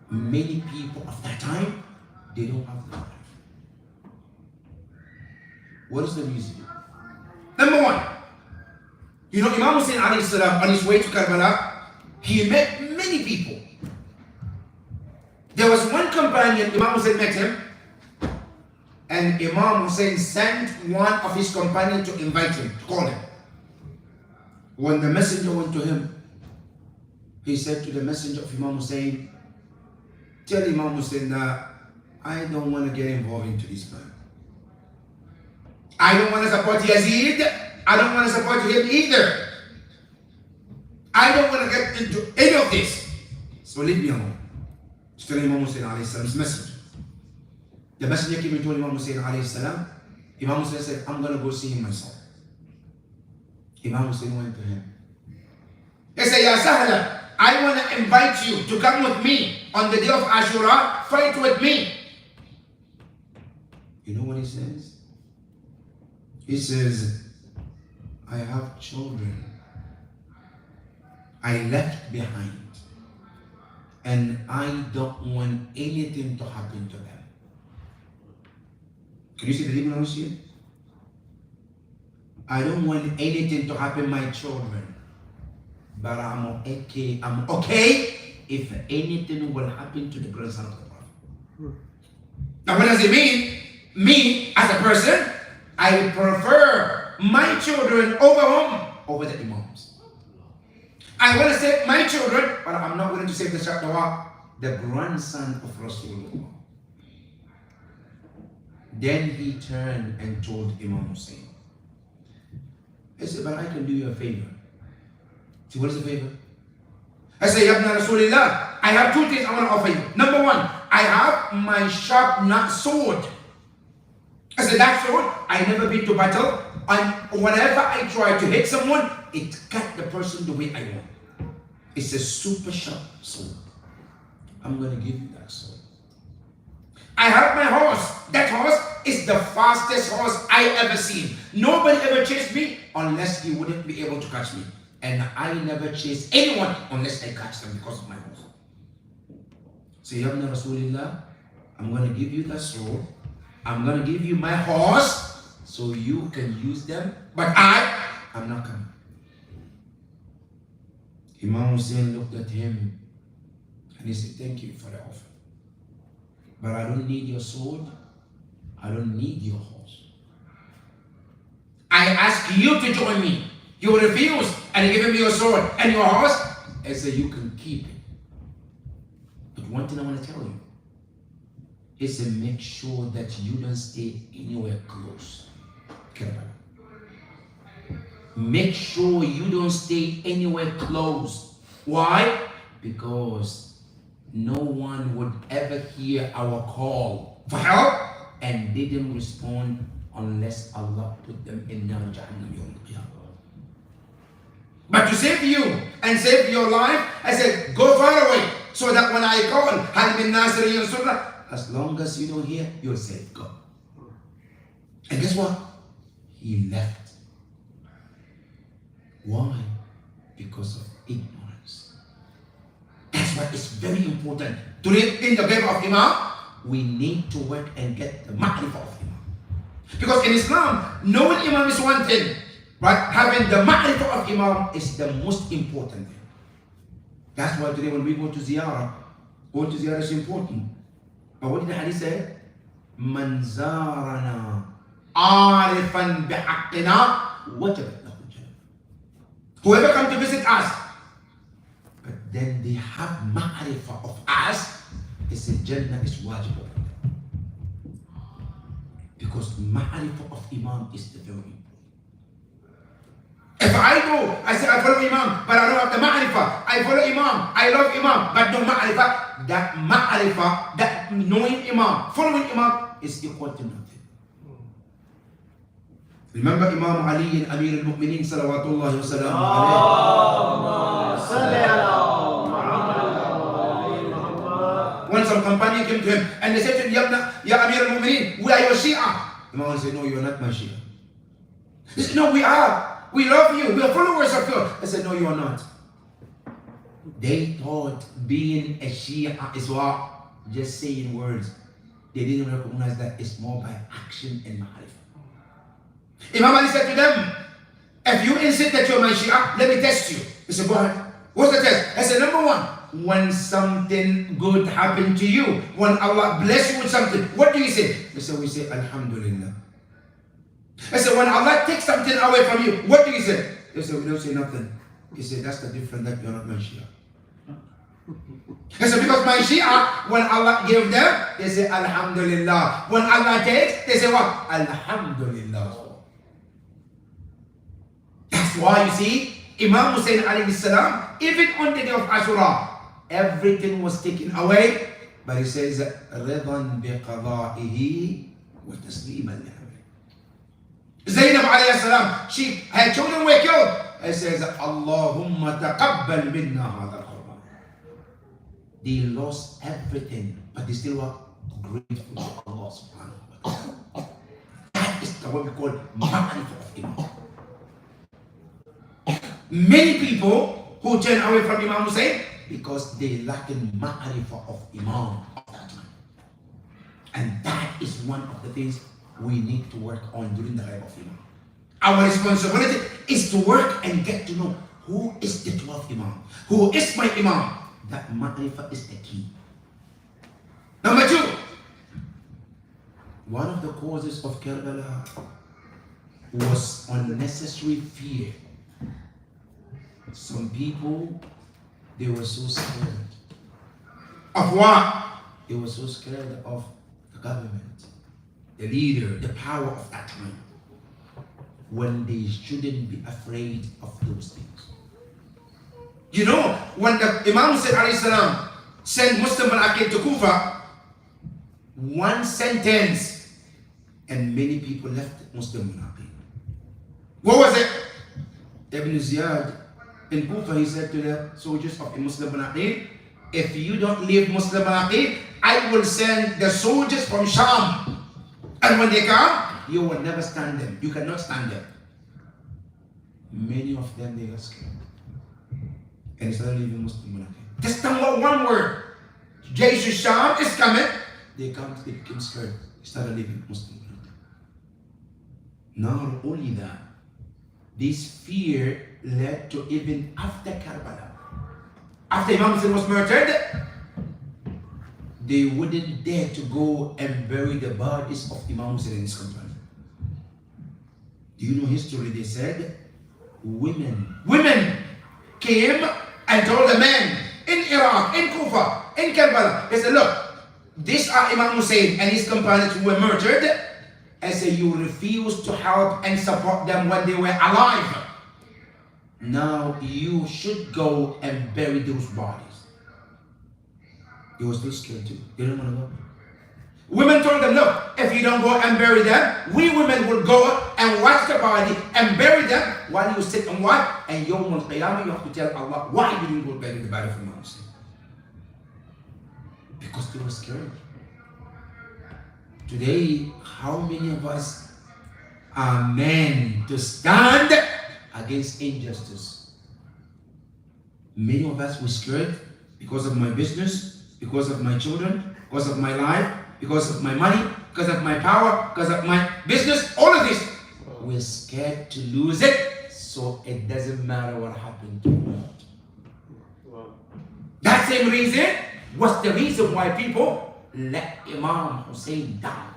Many people of that time, they don't have life. What is the reason? Number one, you know, Imam Hussein alayhi salam, on his way to Karbala, he met many people. There was one companion, Imam Hussein met him, and Imam Hussein sent one of his companions to invite him, to call him. When the messenger went to him, he said to the messenger of Imam Hussein, tell Imam Hussein that I don't want to get involved into this man. I don't want to support Yazid. I don't want to support him either. I don't want to get into any of this. So leave me alone. To tell Imam Hussein alayhi salam's message. The messenger came and told Imam Hussein alayhi salam. Imam Hussein said, I'm going to go see him myself. Imam Hussein went to him. He said, Ya Sahla, I want to invite you to come with me on the day of Ashura, fight with me. You know what he says? He says, I have children I left behind, and I don't want anything to happen to them. Can you see the living here? I don't want anything to happen to my children, but I'm okay. I'm okay if anything will happen to the grandson of the Prophet. Now, what does it mean? Me, as a person, I prefer my children over whom? Over the Imams. I want to save my children, but I'm not willing to save the grandson of Rasulullah. Then he turned and told Imam Hussein. He said, but I can do you a favor. See, what is the favor? I said, Yabna Rasulullah, I have two things I want to offer you. Number one, I have my sharp sword. I said, that sword, I never been to battle. And whenever I try to hit someone, it cut the person the way I want. It's a super sharp sword. I'm going to give you that sword. I have my horse. That horse is the fastest horse I ever seen. Nobody ever chased me unless he wouldn't be able to catch me. And I never chase anyone unless I catch them because of my horse. So, Ya Ibn Rasulillah, I'm going to give you that sword. I'm going to give you my horse so you can use them. But I'm not coming. Imam Hussein looked at him and he said, thank you for the offer. But I don't need your sword. I don't need your horse. I ask you to join me. You refuse and you give me your sword and your horse. I said, you can keep it. But one thing I want to tell you is to make sure that you don't stay anywhere close. Make sure you don't stay anywhere close. Why? Because no one would ever hear our call for help and didn't respond unless Allah put them in Nar Jahannam Yawm al-Qiyamah. But to save you and save your life, I said, go far away so that when I call, Hal min Nasri Yansurna, as long as you don't hear, you're safe. Go. And guess what? He left. Why? Because of ignorance. That's why it's very important to live in the grave of Imam. We need to work and get the ma'rifah of Imam. Because in Islam, knowing Imam is one thing, but having the ma'rifah of Imam is the most important thing. That's why today when we go to ziyarah, going to ziyarah is important. But what did the hadith say? Man zarana arifan bihaqqina wajabat lahu jannah. Whoever comes to visit us, but then they have ma'rifah of us, it's a Jannah is wajib. Because ma'rifah of Imam is the very important. If I go, I say I follow Imam, but I don't have the ma'rifah. I follow Imam, I love Imam, but no ma'rifah. That ma'rifah, that knowing Imam, following Imam is equal to nothing. Remember Imam Ali and Amir al-Mu'mineen salawatullah wa salam alayhi. When some companion came to him and they said to him, Ya Amir al-Mu'mineen, we are your Shia. Imam Ali said, no, you are not my Shia. He said, no, we are. We love you. We are followers of you. I said, no, you are not. They thought being a Shia is what? Just saying words. They didn't recognize that it's more by action and ma'rifah. Imam Ali said to them, if you insist that you're my Shia, let me test you. He said, go ahead. What's the test? I said, number one, when something good happened to you, when Allah bless you with something, what do you say? He said, we say, Alhamdulillah. I said, when Allah takes something away from you, what do you say? They said, we don't say nothing. He said, that's the difference that you're not my Shia. I said, because my Shia, when Allah gave them, they say, Alhamdulillah. When Allah takes, they say what? Alhamdulillah. That's why you see, Imam Hussein alayhi salam, even on the day of Ashura, everything was taken away. But he says, Ridan biqada'ihi wa tasliman lihi. Zainab alayhi salam, her children were killed. He says, Allahumma taqabbal minna hadha al-Qurban. They lost everything, but they still were grateful to Allah subhanahu wa ta'ala. That is what we call ma'rifah of Imam. Many people who turn away from Imam Hussein because they lack in ma'rifah of Imam of that time. And that is one of the things we need to work on during the life of Imam. Our responsibility is to work and get to know who is the 12th Imam, who is my Imam. That ma'rifah is the key. Number two, one of the causes of Karbala was unnecessary fear. Some people, they were so scared. Of what? They were so scared of the government, the leader, the power of that time, when they shouldn't be afraid of those things. You know, when the Imam Hussein alayhi salam sent Muslim al-Aqid to Kufa, one sentence, and many people left Muslim al-Aqid. What was it? Ibn Ziyad in Kufa, he said to the soldiers of the Muslim Banaqi, if you don't leave Muslim Banaqi, I will send the soldiers from Sham. And when they come, you will never stand them. You cannot stand them. Many of them, they got scared. And started leaving Muslim Banaqi. Just one word. Jaysh Sham is coming. They became scared. Started leaving Muslim Banaqi. Not only that, this fear led to even after Karbala. After Imam Hussein was murdered, they wouldn't dare to go and bury the bodies of Imam Hussein and his companion. Do you know history? They said women came and told the men in Iraq, in Kufa, in Karbala, they said, look, these are Imam Hussein and his companions who were murdered. I say you refused to help and support them when they were alive. Now you should go and bury those bodies. They were still scared too. They didn't want to go. Women told them, look, if you don't go and bury them, we women will go and watch the body and bury them while you sit and watch. And Yawm al-Qiyamah, you have to tell Allah, why you didn't go bury the body from Moses? Because they were scared. Today, how many of us are men to stand against injustice? Many of us were scared because of my business, because of my children, because of my life, because of my money, because of my power, because of my business, all of this. We're scared to lose it, so it doesn't matter what happened to us. That same reason was the reason why people let Imam Hussein down.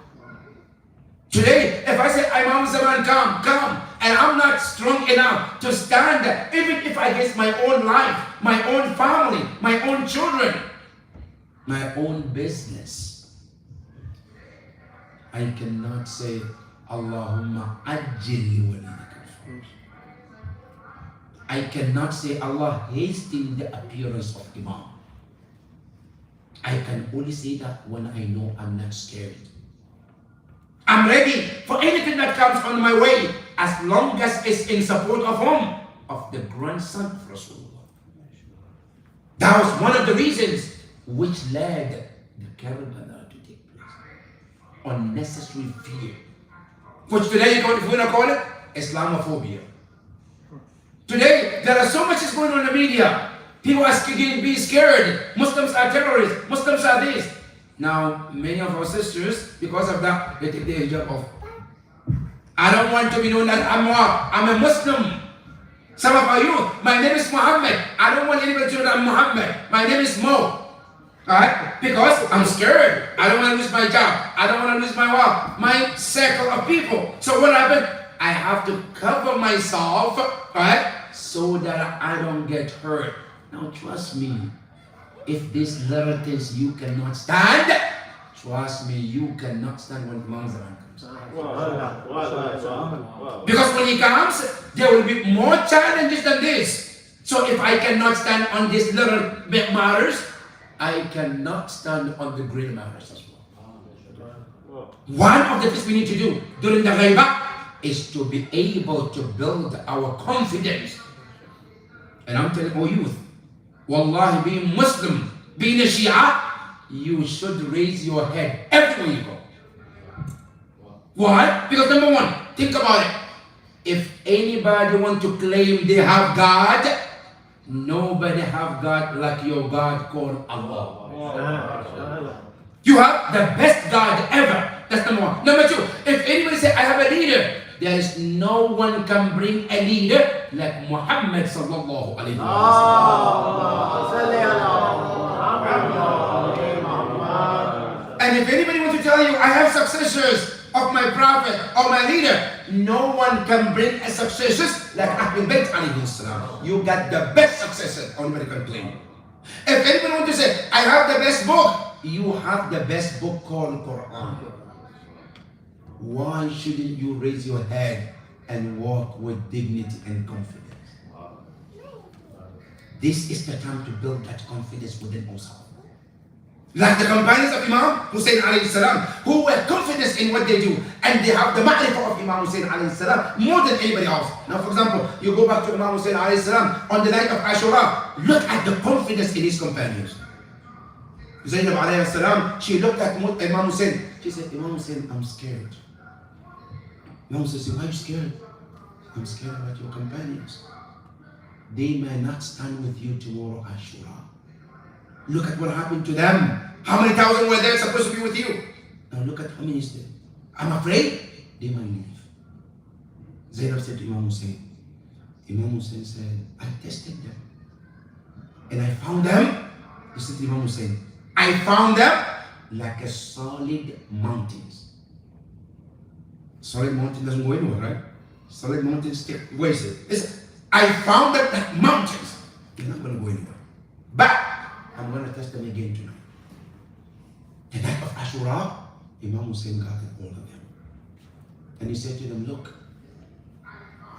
Today, if I say Imam Zaman, come, and I'm not strong enough to stand, even if I get my own life, my own family, my own children, my own business, I cannot say Allahumma ajil walidika. I cannot say Allah hasten the appearance of Imam. I can only say that when I know I'm not scared. I'm ready for anything that comes on my way, as long as it's in support of whom? Of the grandson of Rasulullah. That was one of the reasons which led the Karbala to take place. Unnecessary fear. Which today, if you want to call it, Islamophobia. Today, there are so much is going on in the media. People are being scared. Muslims are terrorists. Muslims are this. Now, many of our sisters, because of that, they take the hijab off. I don't want to be known as I'm a Muslim. Some of our youth, my name is Muhammad. I don't want anybody to know that I'm Muhammad. My name is Mo. Alright? Because I'm scared. I don't want to lose my job. I don't want to lose my wealth. My circle of people. So what happened? I have to cover myself, right? So that I don't get hurt. Now trust me, if these little things you cannot stand, trust me, you cannot stand when Imam Zaman comes. Because when he comes, there will be more challenges than this. So if I cannot stand on these little matters, I cannot stand on the greater matters as well. One of the things we need to do during the ghaibah is to be able to build our confidence. And I'm telling all youth, wallahi, being Muslim, being a Shia, you should raise your head everywhere you go. Why? Because number one, think about it. If anybody want to claim they have God, nobody have God like your God called Allah. You have the best God ever. That's number one. Number two, if anybody say, I have a leader, there is no one can bring a leader like Muhammad sallallahu alayhi wa sallam. And if anybody wants to tell you, I have successors of my prophet or my leader, no one can bring a successors like Ahlul Bayt alayhi salam. You got the best successor, nobody can claim. If anybody wants to say, I have the best book, you have the best book called Quran. Why shouldn't you raise your head and walk with dignity and confidence? This is the time to build that confidence within ourselves. Like the companions of Imam Hussein alayhi salam, who were confident in what they do, and they have the ma'rifah of Imam Hussein alayhi salam more than anybody else. Now, for example, you go back to Imam Hussein alayhi salam on the night of Ashura, look at the confidence in his companions. Zainab alayhi salam, she looked at Imam Hussein. She said, Imam Hussein, I'm scared. Imam Hussein said, why are you scared? I'm scared about your companions. They may not stand with you tomorrow Ashura. Look at what happened to them. How many thousand were there supposed to be with you? Now look at how many is there. I'm afraid they might leave. Zainab said to Imam Hussein. Imam Hussein said, I tested them. And I found them, he said to Imam Hussein, I found them like a solid mountains. Solid mountain doesn't go anywhere, right? Solid mountain stick. Where is it? Listen, I found them like mountains. They're not going to go anywhere. But I'm going to test them again tonight. The night of Ashura, Imam Hussein gathered all of them. And he said to them, look,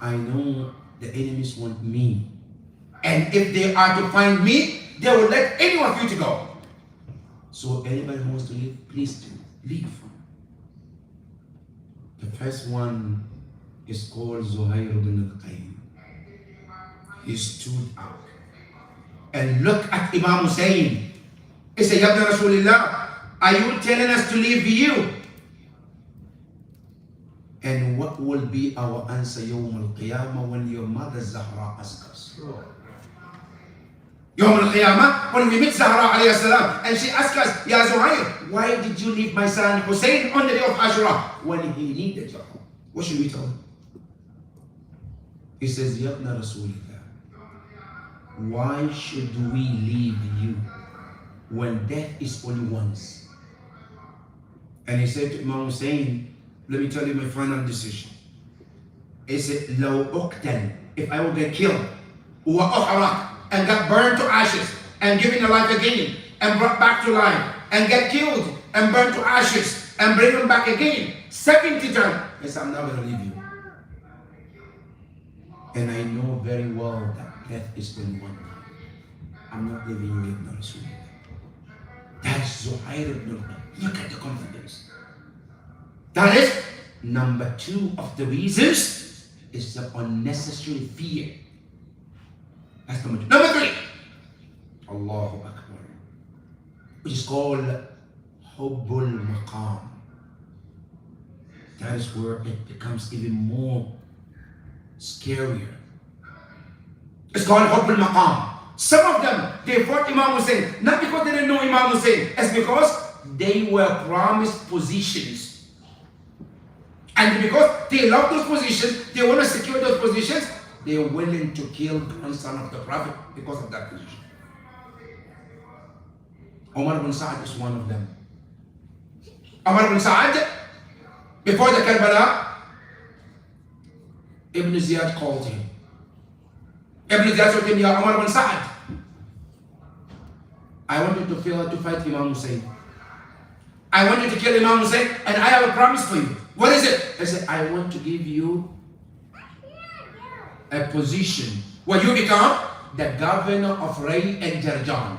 I know the enemies want me. And if they are to find me, they will let any of you to go. So anybody who wants to leave, please do. Leave. The first one is called Zuhair ibn al-Qayyim. He stood up and looked at Imam Hussein. He said, Ya Ibn Rasulullah, are you telling us to leave you? And what will be our answer Yawm al-Qiyamah when your mother Zahra asks us? Yawm al-Qiyamah, when we meet Zahra alayhi salam, and she asks us, Ya Zuhair, why did you leave my son Hussein on the day of Ashura when he needed your help? What should we tell him? He says, Ya Ibn Rasulullah, why should we leave you when death is only once? And he said to Imam Hussein, let me tell you my final decision. He said, love أقتل, if I will get killed, وأحرق, and got burned to ashes, and given a life again, and brought back to life, and get killed, and burned to ashes, and bring them back again, 70 times, he said, I'm not going to leave you. And I know very well that death is only one time. I'm not leaving you Ibn Rasulullah. That is Zuhair ibn al-Qayyim. Look at the confidence. That is number 2 of the reasons is the unnecessary fear. That's number 2. Number 3, Allahu Akbar, which is called Hubbul Maqam. That is where it becomes even more scarier. It's called Hubbul Maqam. Some of them, they fought Imam Hussein, not because they didn't know Imam Hussein, it's because they were promised positions. And because they love those positions, they want to secure those positions, they are willing to kill the grandson of the Prophet because of that position. Umar ibn Sa'ad is one of them. Umar ibn Sa'ad, before the Karbala, Ibn Ziyad called him. Ibn Ziyad told him, Ya Umar ibn Sa'ad, I want you to fight Imam Hussein. I want you to kill Imam Hussein, and I have a promise for you. What is it? I said, I want to give you a position where you become the governor of Ray and Jarjan.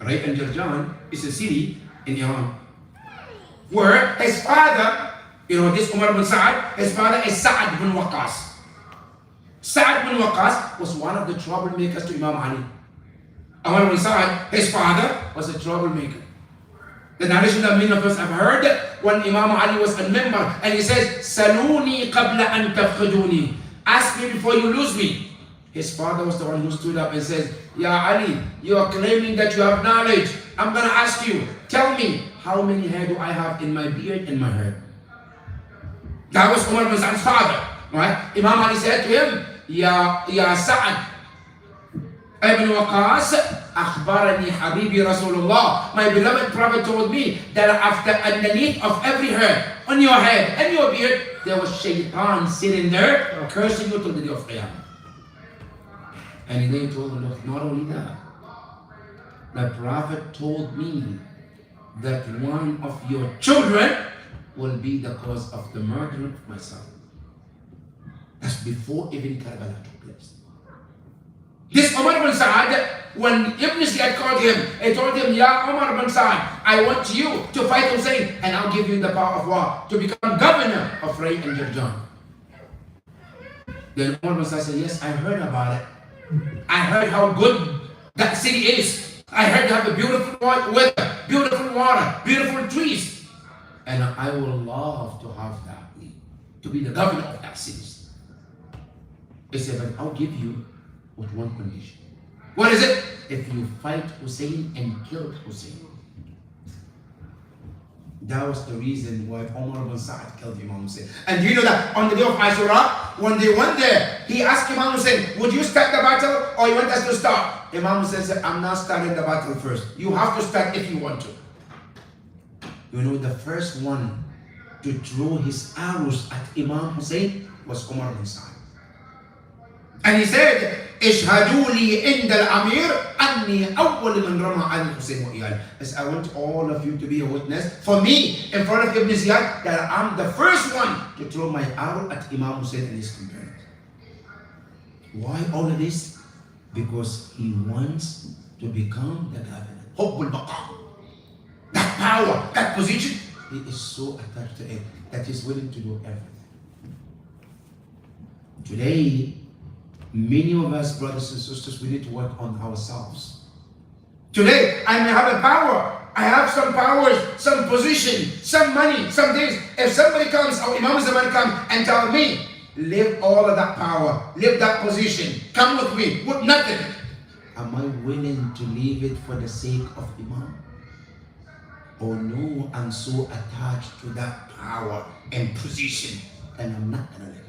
Ray and Jarjan is a city in Iran where his father, this Umar ibn Sa'ad, his father is Sa'ad ibn Waqqas. Sa'ad ibn Waqqas was one of the troublemakers to Imam Ali. Umar ibn Sa'ad, his father, was a troublemaker. The narration that many of us have heard when Imam Ali was a member and he says, Saluni qabla an tafkhiduni. Ask me before you lose me. His father was the one who stood up and says, Ya Ali, you are claiming that you have knowledge. I'm going to ask you, tell me, how many hair do I have in my beard and my hair? That was Umar ibn Sa'ad's father. Right? Imam Ali said to him, Ya Sa'ad ibn Waqqas, Akhbarani Habibi Rasulullah. My beloved Prophet told me that after underneath of every hair on your head and your beard, there was shaitan sitting there cursing you till the day of Qiyamah. And he then told him, not only that, the Prophet told me that one of your children will be the cause of the murder of my son. That's before even Karbala took place. This Umar ibn Sa'ad when Ibn Ziyad called him, he told him, Ya Umar bin Sa'd, I want you to fight Hussein and I'll give you the power of war to become governor of Ray and Jordan. Then Umar bin Sa'd said, yes, I heard about it. I heard how good that city is. I heard they have a beautiful weather, beautiful water, beautiful trees. And I would love to have that, to be the governor of that city. He said, but I'll give you with one condition. What is it? If you fight Hussein and kill Hussein. That was the reason why Umar bin Sa'd killed Imam Hussein. And do you know that on the day of Ashura, when they went there, he asked Imam Hussein, would you start the battle or you want us to start? Imam Hussein said, I'm not starting the battle first. You have to start if you want to. You know, the first one to throw his arrows at Imam Hussein was Umar bin Sa'd. And he said, Ishhadu li inda al-amir anni awwal man rama al Hussein wa iyal. I want all of you to be a witness for me in front of Ibn Ziyad that I'm the first one to throw my arrow at Imam Hussein and his companions. Why all of this? Because he wants to become the governor. Hubbul Baqa. That power, that position, he is so attached to it that he's willing to do everything. Today, many of us, brothers and sisters, we need to work on ourselves. Today, I may have a power. I have some powers, some position, some money, some things. If somebody comes, or Imam Zaman come and tell me, leave all of that power, leave that position, come with me, with nothing. Am I willing to leave it for the sake of Imam? Or no, I'm so attached to that power and position, and I'm not going to let it.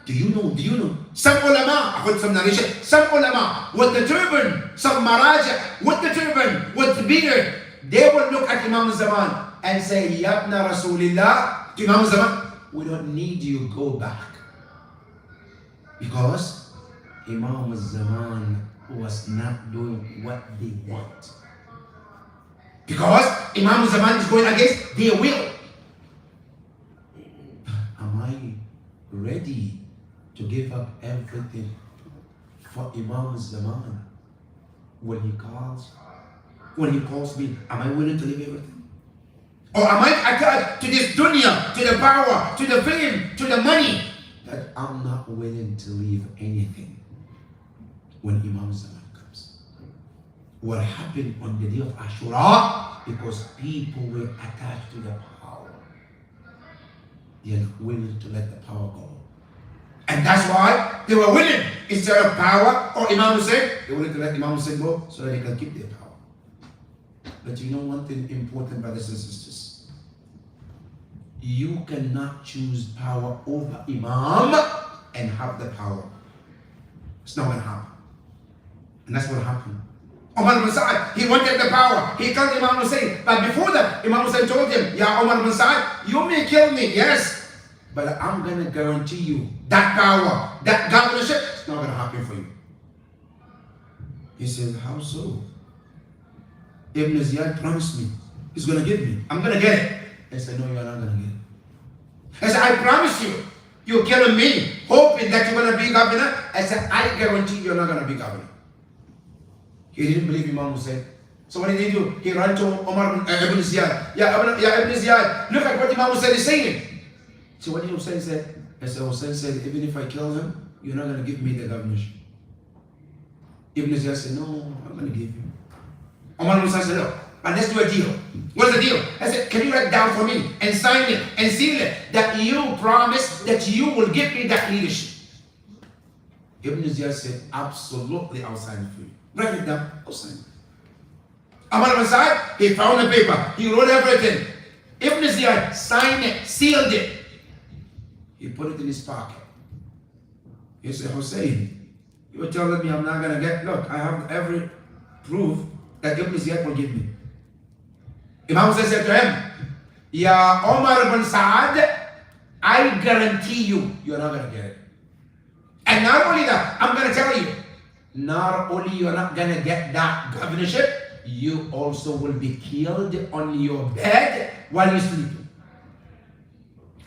Do you know? Some ulama, according to some narration, some ulama with the turban, some maraja with the turban, with the beard, they will look at Imam Zaman and say, Yabna Rasulillah, to Imam Zaman, we don't need you, go back. Because Imam Zaman was not doing what they want. Because Imam Zaman is going against their will. Am I ready to give up everything for Imam Zaman when he calls me? Am I willing to leave everything? Or am I attached to this dunya, to the power, to the fame, to the money, that I'm not willing to leave anything when Imam Zaman comes? What happened on the day of Ashura? Because people were attached to the power. They are not willing to let the power go. And that's why they were willing, instead of power or Imam Hussein, they were willing to let Imam Hussein go so that they can keep their power. But you know one thing important, brothers and sisters? You cannot choose power over Imam and have the power. It's not going to happen. And that's what happened. Umar bin Sa'd, he wanted the power. He killed Imam Hussein. But before that, Imam Hussein told him, Ya Umar bin Sa'd, you may kill me, yes, but I'm going to guarantee you that power, that governorship, it's not going to happen for you. He said, how so? Ibn Ziyad promised me he's going to give me. I'm going to get it. I said, no, you're not going to get it. I said, I promise you, you're killing me, hoping that you're going to be governor. I said, I guarantee you're not going to be governor. He didn't believe Imam Hussein. So what did he do? He ran to Umar Ibn Ziyad. Ibn Ziyad, look at what Imam Hussein is saying. So what did Hussein say? I said, Hussein said, even if I kill him, you're not going to give me the governorship. Ibn Ziyad said, no, I'm going to give you. Umar Ibn Ziyad said, look, but let's do a deal. What's the deal? I said, can you write down for me and sign it and seal it that you promise that you will give me that leadership? Ibn Ziyad said, absolutely, I'll sign it for you. Write it down, I'll sign it. Umar Ibn Ziyad, he found the paper, he wrote everything. Ibn Ziyad signed it, sealed it. He put it in his pocket. He said, Hussein, you were telling me I'm not going to get, look, I have every proof that Ibn Ziyad will give me. Imam Hussein said to him, Ya Umar ibn Sa'ad, I guarantee you're not going to get it. And not only that, I'm going to tell you, not only you're not going to get that governorship, you also will be killed on your bed while you're sleeping.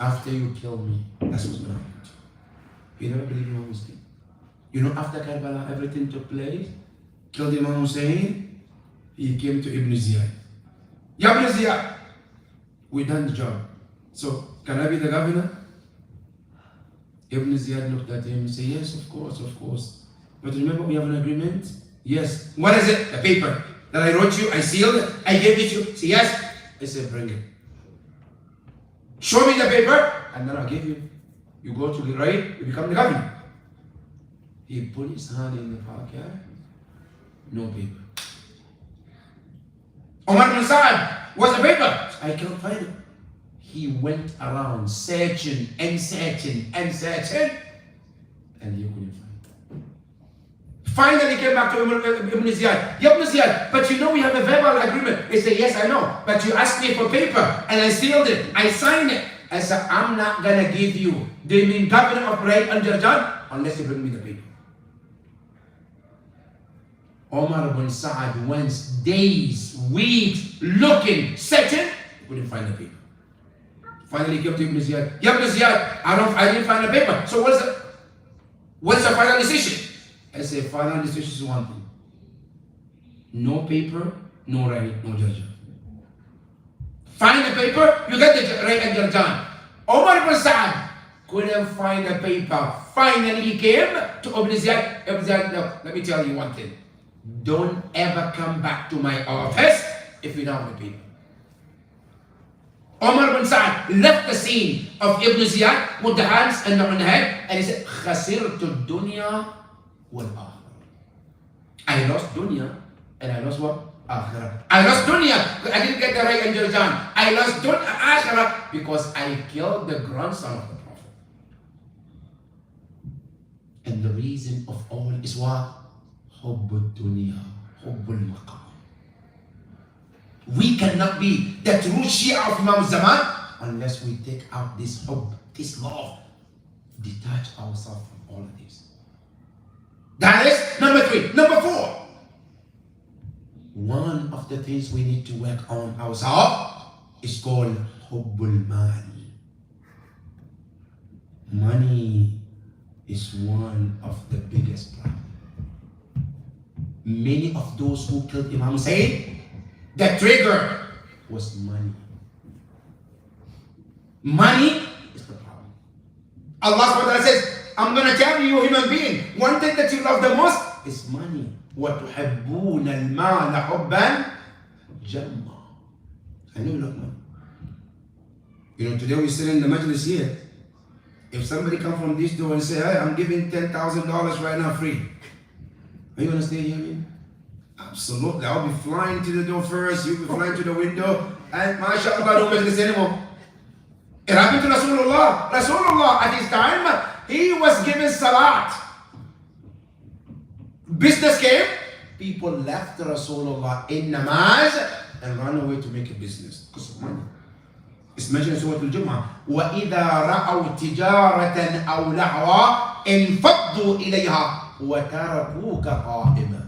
After you kill me, that's what's going to happen to you. You never believe Imam Hussein. You know, after Karbala, everything took place. Killed Imam Hussein. He came to Ibn Ziyad. Ya Ibn Ziyad, we done the job. So, can I be the governor? Ibn Ziyad looked at him and said, yes, of course, of course. But remember, we have an agreement? Yes. What is it? The paper that I wrote you, I sealed it, I gave it to you. Say yes. I said, bring it. Show me the paper, and then I'll give you. You go to the right, you become the governor. He put his hand in the pocket, no paper. Omar bin Saad, what's the paper? I can't find it. He went around searching and searching and searching, and he couldn't find it. Finally came back to Ibn Ziyad. Ibn Ziyad, but you know we have a verbal agreement. He said, yes, I know, but you asked me for paper, and I sealed it, I signed it. I said, I'm not gonna give you the main governor of Rai and Jarjan unless you bring me the paper. Omar bin Saad went days, weeks, looking, searching, couldn't find the paper. Finally came to Ibn Ziyad. Ibn Ziyad, I didn't find the paper. So what's the final decision? I said, final decision is one thing. No paper, no Rai, no Jarjan. Find the paper, you get the Rai and Jarjan. Omar bin Saad couldn't find the paper. Finally he came to Ibn Ziyad. Ibn Ziyad, no, let me tell you one thing. Don't ever come back to my office if you don't have the paper. Omar bin Saad left the scene of Ibn Ziyad with the hands and on the head, and he said, "Khasirtu dunya wal akhirah." I lost dunya and I lost what? Akhirah. I lost dunya. I didn't get the right and Jarjan. I lost akhirah because I killed the grandson of the Prophet. And the reason of all is what? Hubbul dunya, hubbul maqam. We cannot be the true Shia of Imam Zaman unless we take out this hubb, this love, detach ourselves from all of this. That is number 3. Number 4. One of the things we need to work on ourselves is called hubbul mal. Money is one of the biggest problems. Many of those who killed Imam Hussein, the trigger was money. Money is the problem. Allah SWT says, I'm going to tell you, human being, one thing that you love the most is money. وَتُحِبُّونَ الْمَالَ حُبًّا جَمًّا. I know you love money. You know, today we sit in the majlis here. If somebody come from this door and say, hey, I'm giving $10,000 right now free, are you going to stay here, man? Absolutely. I'll be flying to the door first, you'll be flying to the window, and mashallah, don't make this anymore. It happened to Rasulullah. Rasulullah, at his time, he was given salat. Business came, people left Rasulullah in namaz and ran away to make a business because of money. It's mentioned in Surah Al-Jumu'ah. وَإِذَا رَأَوْا تِجَارَةً أَوْ لَهْوًا انفضوا إِلَيْهَا وَتَرَكُوكَ قَائِمًا.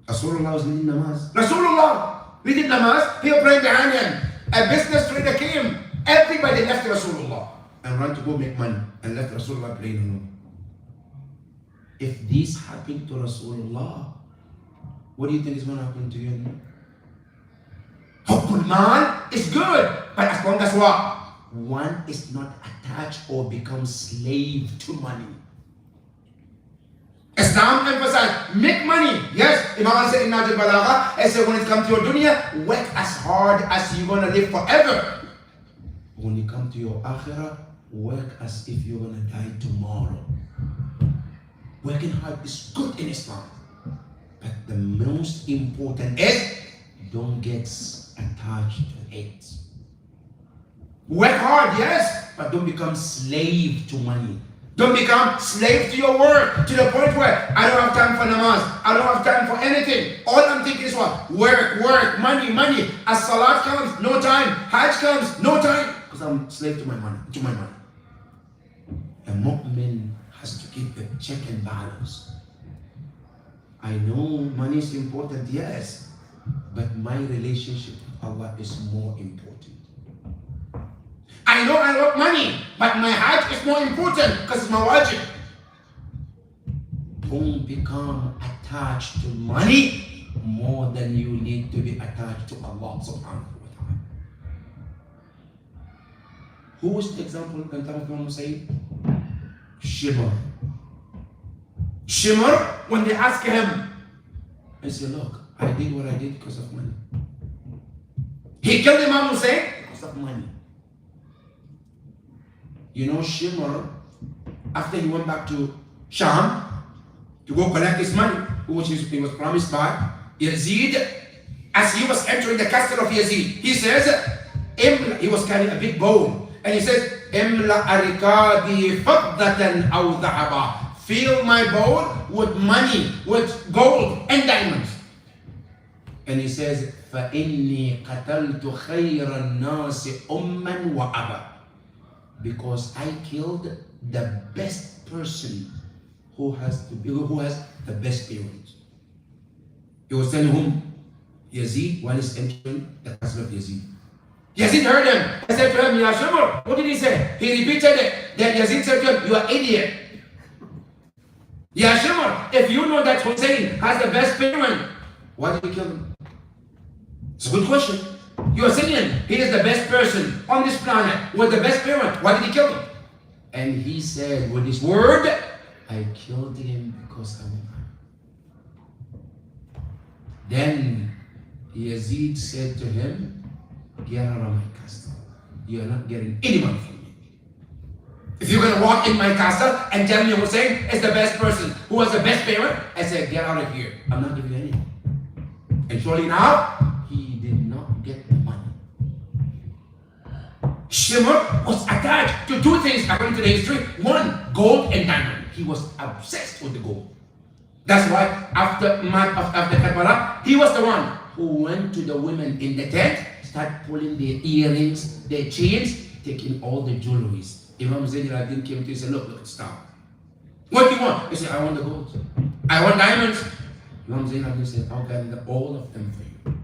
Rasulullah was leading namaz. Rasulullah leading namaz, he was praying behind him. A business trader came. Everybody left Rasulullah and ran to go make money and left Rasulullah praying alone. If this happened to Rasulullah, what do you think is going to happen to you and me? Hubbul mal is good, but as long as what? One is not attached or becomes slave to money. Islam emphasized, make money. Yes, Imam said in Najib Balagha, I said when it comes to your dunya, work as hard as you're going to live forever. When you come to your akhirah, work as if you're going to die tomorrow. Working hard is good in Islam. But the most important is, don't get attached to it. Work hard, yes, but don't become slave to money. Don't become slave to your work, to the point where I don't have time for namaz, I don't have time for anything. All I'm thinking is what? Work, work, money, money. As salat comes, no time. Hajj comes, no time. Because I'm slave to my money, A mu'min has to keep a check and balance. I know money is important, yes, but my relationship with Allah is more important. I know I want money, but my hajj is more important because it's my wajib. don't become attached to money more than you need to be attached to Allah subhanahu wa ta'ala. Who was the example in time of Imam Hussein? Shimr. Shimr, when they ask him, he said, look, I did what I did because of money. He killed Imam Hussein because of money. You know, Shimr, after he went back to Sham to go collect his money, which he was promised by Yazid, as he was entering the castle of Yazid, he says, he was carrying a big bowl, and he says, Imla arikadi faddatan aw dhahaba. Fill my bowl with money, with gold and diamonds. And he says, فَإِنِّي قَتَلْتُ خَيْرَ النَّاسِ أُمًّا وَأَبًا. Because I killed the best person who has the best parents. He was telling whom? Yazid, while he's entering the castle of Yazid. Yazid heard him and said to him, Ya Shimr, what did he say? He repeated it. Then Yazid said to him, you are idiot. Ya Shimr, if you know that Hussein has the best parent, why did you kill him? It's a good question. You are saying he is the best person on this planet with the best parent. Why did he kill him? And he said with his word, I killed him because I want him. Then Yazid said to him, get out of my castle. You are not getting any money from me. If you're going to walk in my castle and tell me Hussein is the best person who has the best parent, I said, get out of here. I'm not giving you anything. And surely now, he did not get the money. Shimr was attached to two things according to the history. One, gold and diamond. He was obsessed with the gold. That's why after Karbala, he was the one who went to the women in the tent, started pulling their earrings, their chains, taking all the jewelries. Imam Zayn al-Abidin came to him and said, look, stop. What do you want? He said, I want the gold. I want diamonds. Imam Zayn al-Abidin said, I'll gather all of them for you.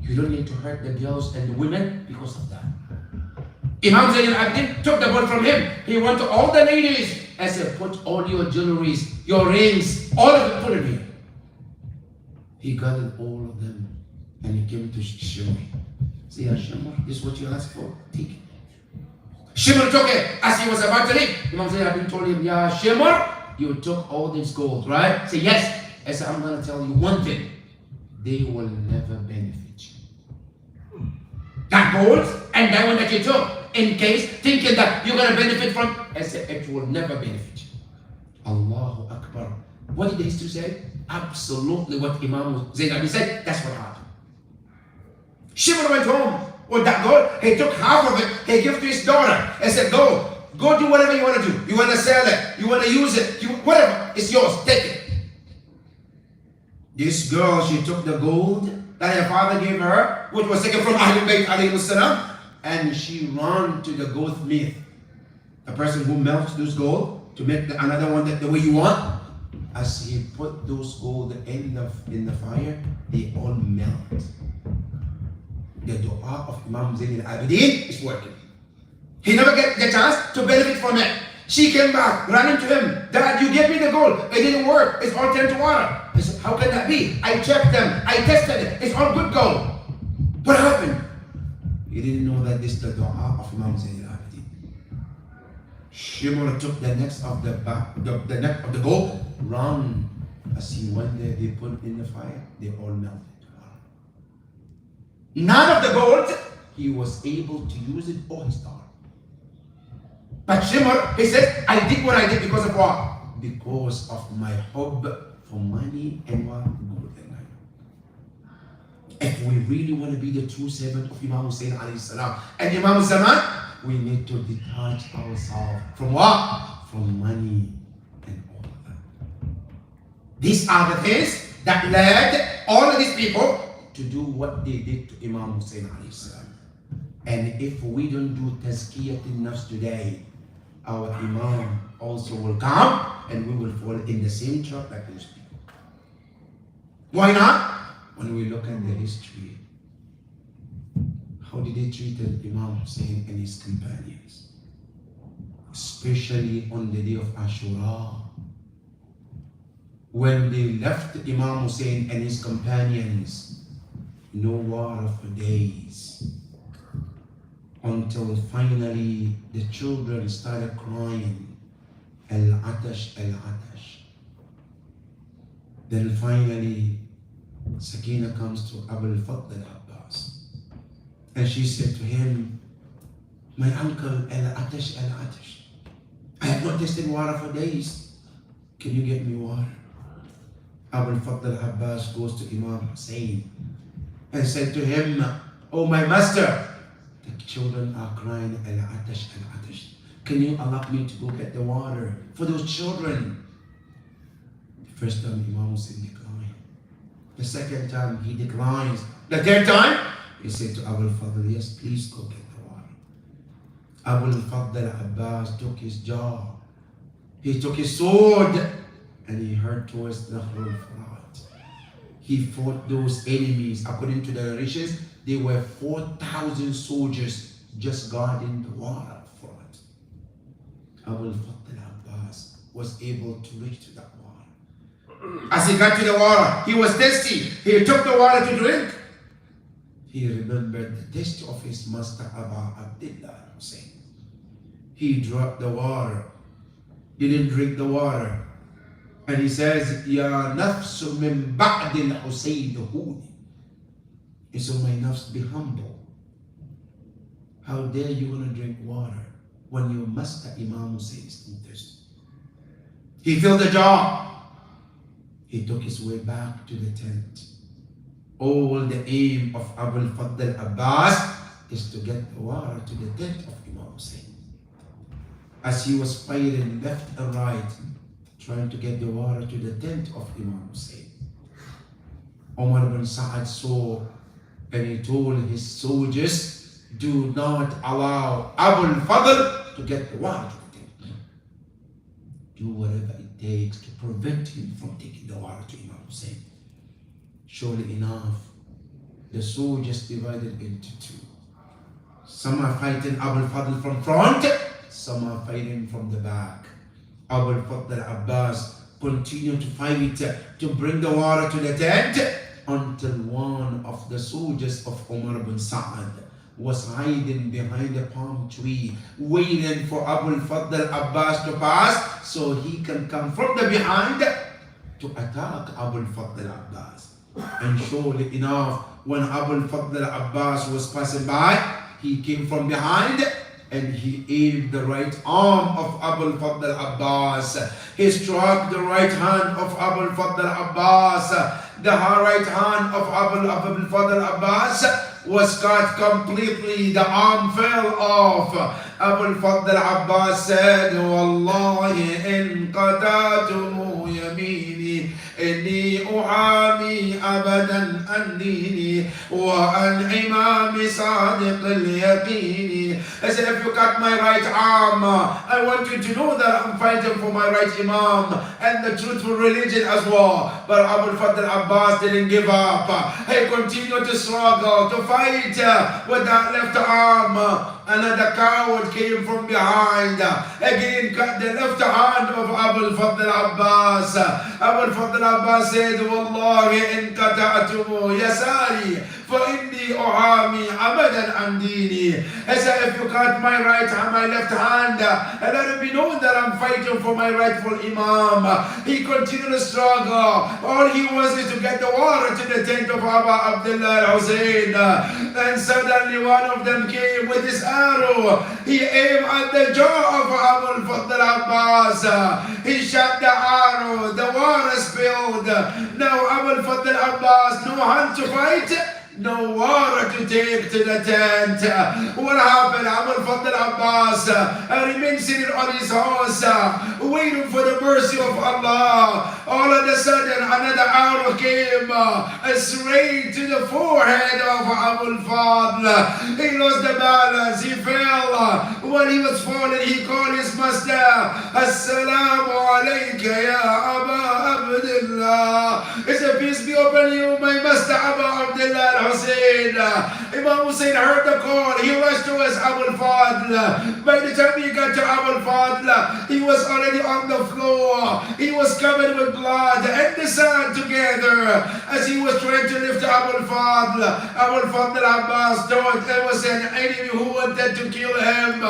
You don't need to hurt the girls and the women because of that. Imam Zayn al-Abidin took the gold from him. He went to all the ladies and said, put all your jewelries, your rings, all of it, put it here. He gathered all of them and he came to Shimr. Say, Ya Shimr, this is what you asked for. Take it. Shimr took it as he was about to leave. Imam Zayn al-Abidin told him, Ya Shimr, you took all this gold, right? Say, yes. I said, I'm going to tell you one thing. They will never benefit you. That gold and that one that you took, in case thinking that you're going to benefit from, I said, it will never benefit you. Allahu Akbar. What did the history say? Absolutely what Imam Zayn al-Abidin said, that's what happened. Shimr went home with that gold. He took half of it, he gave to his daughter and said, go do whatever you want to do. You want to sell it, you want to use it, whatever, it's yours, take it. This girl, she took the gold that her father gave her, which was taken from Ahlul Bayt alayhi salam, and she ran to the goldsmith, the person who melts those gold to make another one the way you want. As he put those gold in the fire, they all melt. The dua of Imam Zayn al-Abidin is working. He never get the chance to benefit from it. She came back, ran into him. Dad, you gave me the gold. It didn't work. It's all turned to water. He said, how can that be? I checked them. I tested it. It's all good gold. What happened? He didn't know that this is the dua of Imam Zayn al-Abidin. Shimr took the neck of the gold, ran. As he went there, they put it in the fire. They all melted. None of the gold, he was able to use it or his daughter. But Shimr, he said, I did what I did because of what? Because of my hope for money and what? Gold and diamond. If we really want to be the true servant of Imam Hussein alayhi salam and Imam Zaman, we need to detach ourselves from what? From money and all of that. These are the things that led all of these people to do what they did to Imam Hussein alayhi salam. And if we don't do tazkiyatin nafs today, our Imam also will come and we will fall in the same trap like those people. Why not? When we look at the history, how did they treat Imam Hussein and his companions? Especially on the day of Ashura. When they left Imam Hussein and his companions, no water for days. Until finally the children started crying, Al-Atash, Al-Atash. Then finally, Sakina comes to Abu al-Fadl al-Abbas. And she said to him, my uncle, Al-Atash, Al-Atash. I have not tasted water for days. Can you get me water? Abu al-Fadl al-Abbas goes to Imam Hussein and said to him, oh my master, the children are crying, Al-Atash, Al-Atash. Can you allow me to go get the water for those children? The first time Imam Hussein declined. The second time he declines. The third time, he said to Abu al-Fadl, yes, please go get the water. Abu al-Fadl al-Abbas took his jaw. He took his sword and he hurried towards the Furat. He fought those enemies. According to the narrations, there were 4,000 soldiers just guarding the water for it. Abu al-Fadl al-Abbas was able to reach to that water. As he got to the water, he was thirsty. He took the water to drink. He remembered the taste of his master Abdullah Hussein. He dropped the water, didn't drink the water. And he says, Ya nafsu min ba'dil Husayn huni. And so my nafs, be humble. How dare you want to drink water when your master Imam Hussein is thirsty? He filled the jar. He took his way back to the tent. All the aim of Abu al-Fadl al-Abbas is to get the water to the tent of Imam Hussein. As he was fighting left and right, trying to get the water to the tent of Imam Hussein, Umar bin Sa'ad saw and he told his soldiers, do not allow Abu al-Fadl to get the water to the tent. Do whatever it takes to prevent him from taking the water to Imam Hussein. Surely enough, the soldiers divided into two. Some are fighting Abu al-Fadl from front, some are fighting from the back. Abu al-Fadl al-Abbas continued to fight to bring the water to the tent until one of the soldiers of Umar bin Sa'ad was hiding behind a palm tree, waiting for Abu al-Fadl al-Abbas to pass so he can come from the behind to attack Abu al-Fadl al-Abbas. And surely enough, when Abu al-Fadl al-Abbas was passing by, he came from behind and he aimed the right arm of Abu al-Fadl al-Abbas. He struck the right hand of Abu al-Fadl al-Abbas. The right hand of Abu al-Fadl al-Abbas was cut completely. The arm fell off. Abu al-Fadl al-Abbas said, Wallahi in qatatumu yamini inni uhami abadan an dini wa an imami sadiq al-yaqini. I said, if you cut my right arm, I want you to know that I'm fighting for my right imam and the truthful religion as well. But Abu al-Fadl al-Abbas didn't give up. He continued to struggle, to fight with that left arm. Another coward came from behind. Again cut the left hand of Abu al-Fadl al-Abbas. Abu al-Fadl al-Abbas said, Wallahi in qata'atumu yasari fa inni uhami abadan an dini. He said, if you cut my right hand, my left hand, let it be known that I'm fighting for my rightful imam. He continued to struggle. All he wants is to get the water to the tent of Abu Abdullah al-Hussein. And suddenly one of them came with his arrow. He aimed at the jaw of Abu al-Fadl al-Abbas. He shot the arrow. The water spilled. Now Abu al-Fadl al-Abbas, no hand to fight, no water to take to the tent. What happened? Abu al-Fadl al-Abbas remained seated on his horse, waiting for the mercy of Allah. All of a sudden, another arrow came straight to the forehead of Abu al-Fadl. He lost the balance. He fell When he was falling, he called his master, Assalamu alayka ya Aba Abdullah. He said, peace be upon you, my master Abu Abdullah al-Hussein. Imam Hussein heard the call. He rushed towards Abu al-Fadl. By the time he got to Abu al-Fadl, he was already on the floor. He was covered with blood and the sand together. As he was trying to lift Abu al-Fadl, Abu al-Fadl al-Abbas thought there was an enemy who wanted to kill him.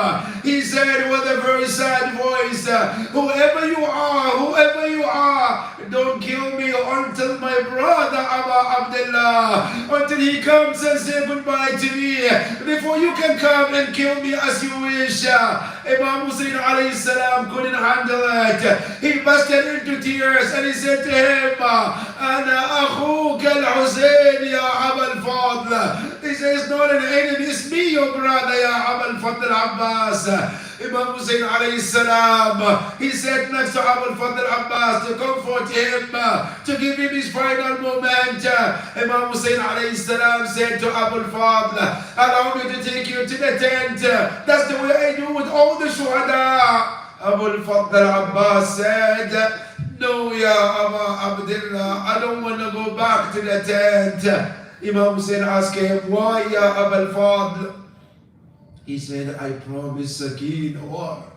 He said with a very sad voice, whoever you are, don't kill me until my brother Abu Abdullah, until he comes and say goodbye to me. Before you can come and kill me as you wish. Imam Hussein alayhi salam couldn't handle it. He busted into tears and he said to him, Ana akhuka al-Hussein ya Abu al-Fadl. He says, not an enemy, it's me, your brother, ya Abu al-Fadl al-Abbas. Imam Hussein alayhi salam, he sat next to Abu al-Fadl al-Abbas to comfort him, to give him his final moment. Imam Hussein alayhi salam said to Abu al-Fadl, allow me to take you to the tent. That's the way I do with all the shuhada. Abu al-Fadl al-Abbas said, no, ya Abu Abdullah, I don't want to go back to the tent. Imam Hussein asked him, why, ya Abu al-Fadl? He said, I promised Sakina water.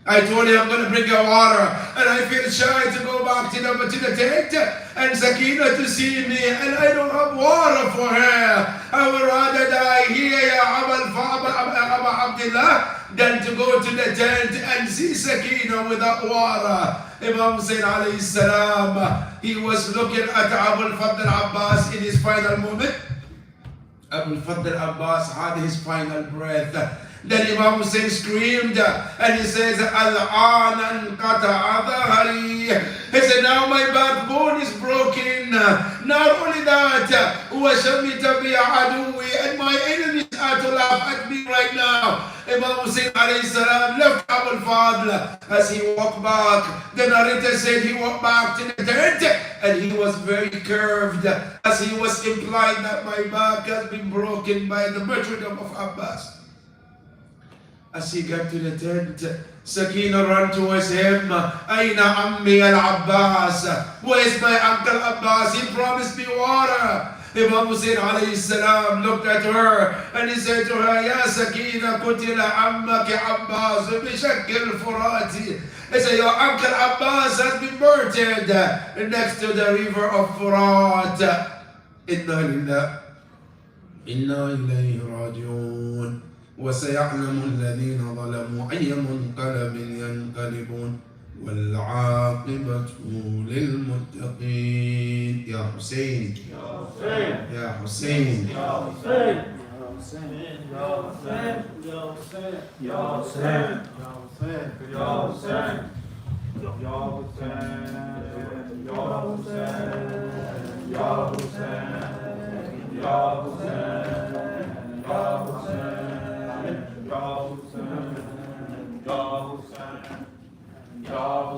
I told him I'm going to bring you water, and I feel shy to go back to the tent and Sakina to see me, and I don't have water for her. I would rather die here, ya Abu Abdullah, than to go to the tent and see Sakina without water. Imam Hussein alayhi salam, he was looking at Abu al-Fadl al-Abbas in his final moment. Abu al-Fadl al-Abbas had his final breath. Then Imam Hussein screamed and he says, Al-Anan qata'a dhahri. He said, now my backbone is broken. Not only that, وَشَمِّتَ بِي عَدُوِّي, and my enemies are to laugh at me right now. Imam Hussein alayhi salam left Abu al-Fadl. As he walked back, the narrator said he walked back to the tent and he was very curved, as he was implying that my back has been broken by the martyrdom of Abbas. As he got to the tent, Sakina ran towards him. Aina Ammi al-Abbas. Where is my uncle Abbas? He promised me water. Imam Hussein alayhi salam looked at her and he said to her, Ya Sakina, kutila ammaki Abbas bishakil furati. He said, your uncle Abbas has been murdered next to the river of Furat. Inna ilayhi rajiun. وسيعلم الذين ظلموا أي منقلب ينقلبون والعاقبة للمتقين. يا حسين يا حسين يا حسين يا حسين يا حسين يا حسين يا حسين يا حسين يا حسين يا حسين يا حسين يا حسين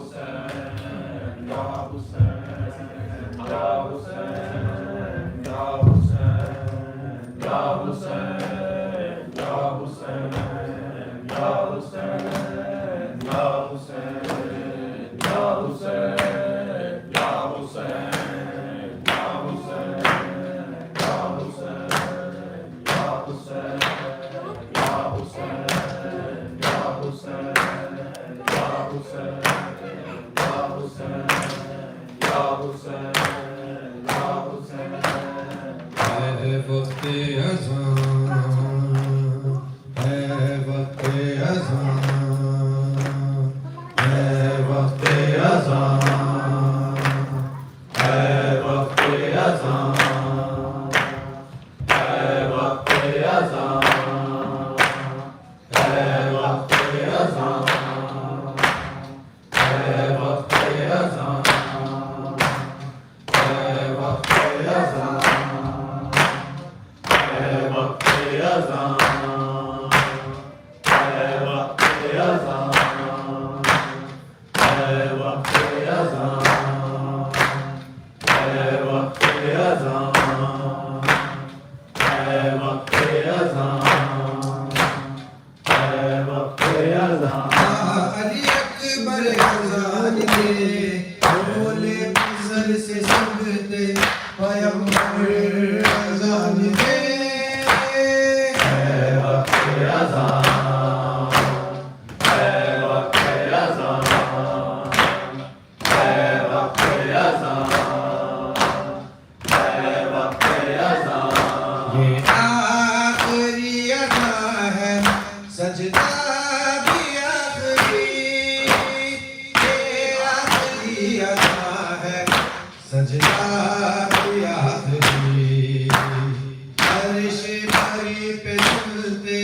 عرش بری پہ جھولتے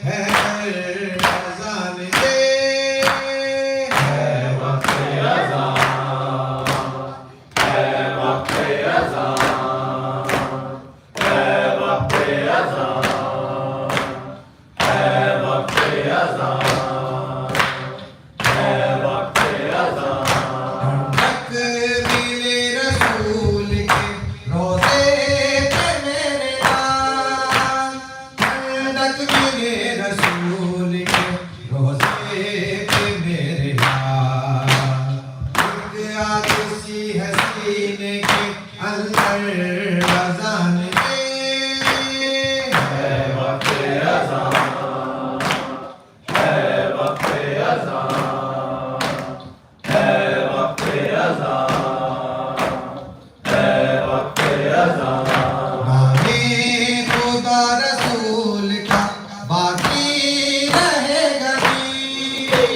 ہیں اذان دے ہے وقت اذان، ہے وقت اذان، ہے وقت اذان، ہے وقت اذان، ہے وقت اذان۔ تکبیر رسول کے روزے پہ میرے نام، تکبیر رسول کے روزے پہ میرے نام، ایک آگ سی حسینے کے اندر اذان دے ہے وقت اذان، ہے وقت اذان، ہے وقت اذان، ہے وقت اذان۔ نام خدا رسول کا باقی رہے گا جی،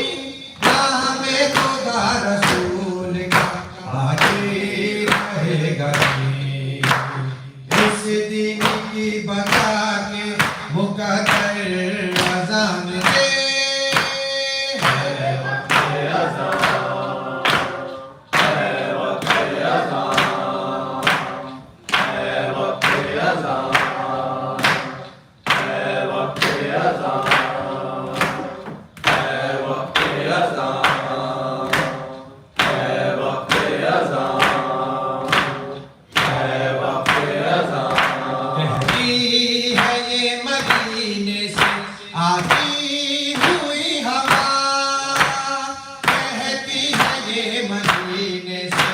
نام خدا رسول کا باقی رہے گا جی، اس دن کی بقا کے مقدر اذان دے ہے وقت اذان، ہے وقت اذان، ہے وقت اذان، ہے وقت اذان، ہے وقت اذان، ہے وقت اذان، ہے وقت اذان۔ کہتی ہے یہ مدینے سے آتی ہوئی ہوا، کہتی ہے یہ مدینے سے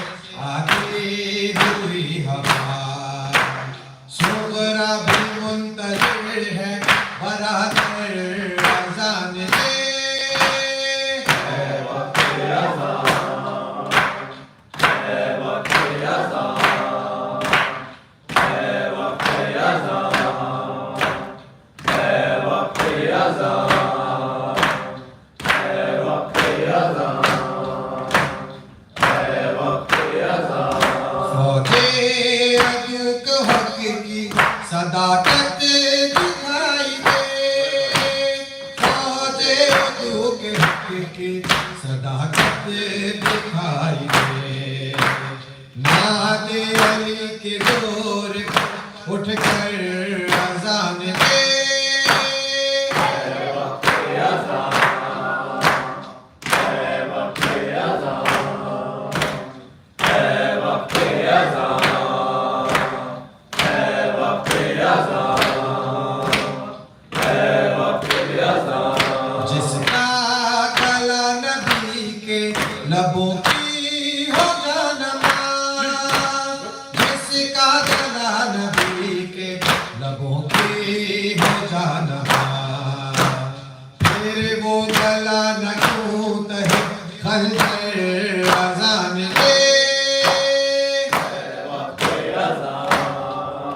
آتی ہوئی ہوا، صغرا بھی منتظر ہے برادر اذان دے ہے وقت اذان، ہے وقت اذان، ہے وقت اذان، ہے وقت اذان، ہے وقت اذان، ہے وقت اذان۔ فوجے عدوک حق کی صداقت دکھائی دے، فوجے عدوک حق کی صداقت دکھائی دے، ناد علی کے زور پہ اٹھ کر اذان دے ہے وقت اذان، ہے وقت اذان، ہے وقت اذان، ہے وقت اذان، ہے وقت اذان۔ جس کا گلا نبی کے لبوں کی ہو جانماز، جس کا گلا نبی کے لبوں کی ہو جانماز، پھر وہ گلا نہ ٹوٹ ہے خنجر اذان دے ہے وقت اذان،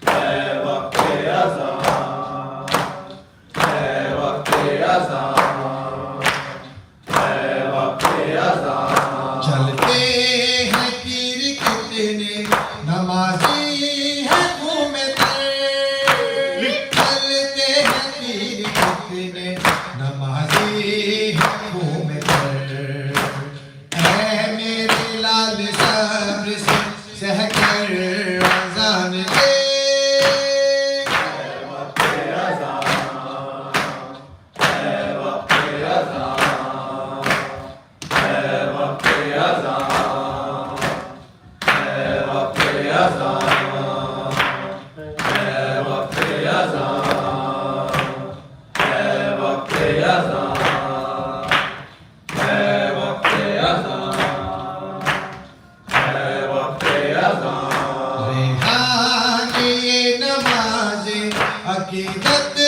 ہے وقت اذان، ہے وقت اذان، ہے وقت اذان۔ چلتے ہیں تیر کتنے نمازی ہیں منہ میں تر، چلتے ہیں تیر کتنے نمازی ہیں منہ میں تر، اے میرے لال صبر سے سہ کر اذان دے ہے وقت اذان، ہے وقت اذان، ہے وقت اذان، ہے وقت اذان، ہے وقت اذان، ہے وقت اذان، ہے وقت اذان، ہے وقت اذان۔ ریحان یہ نماز عقیدت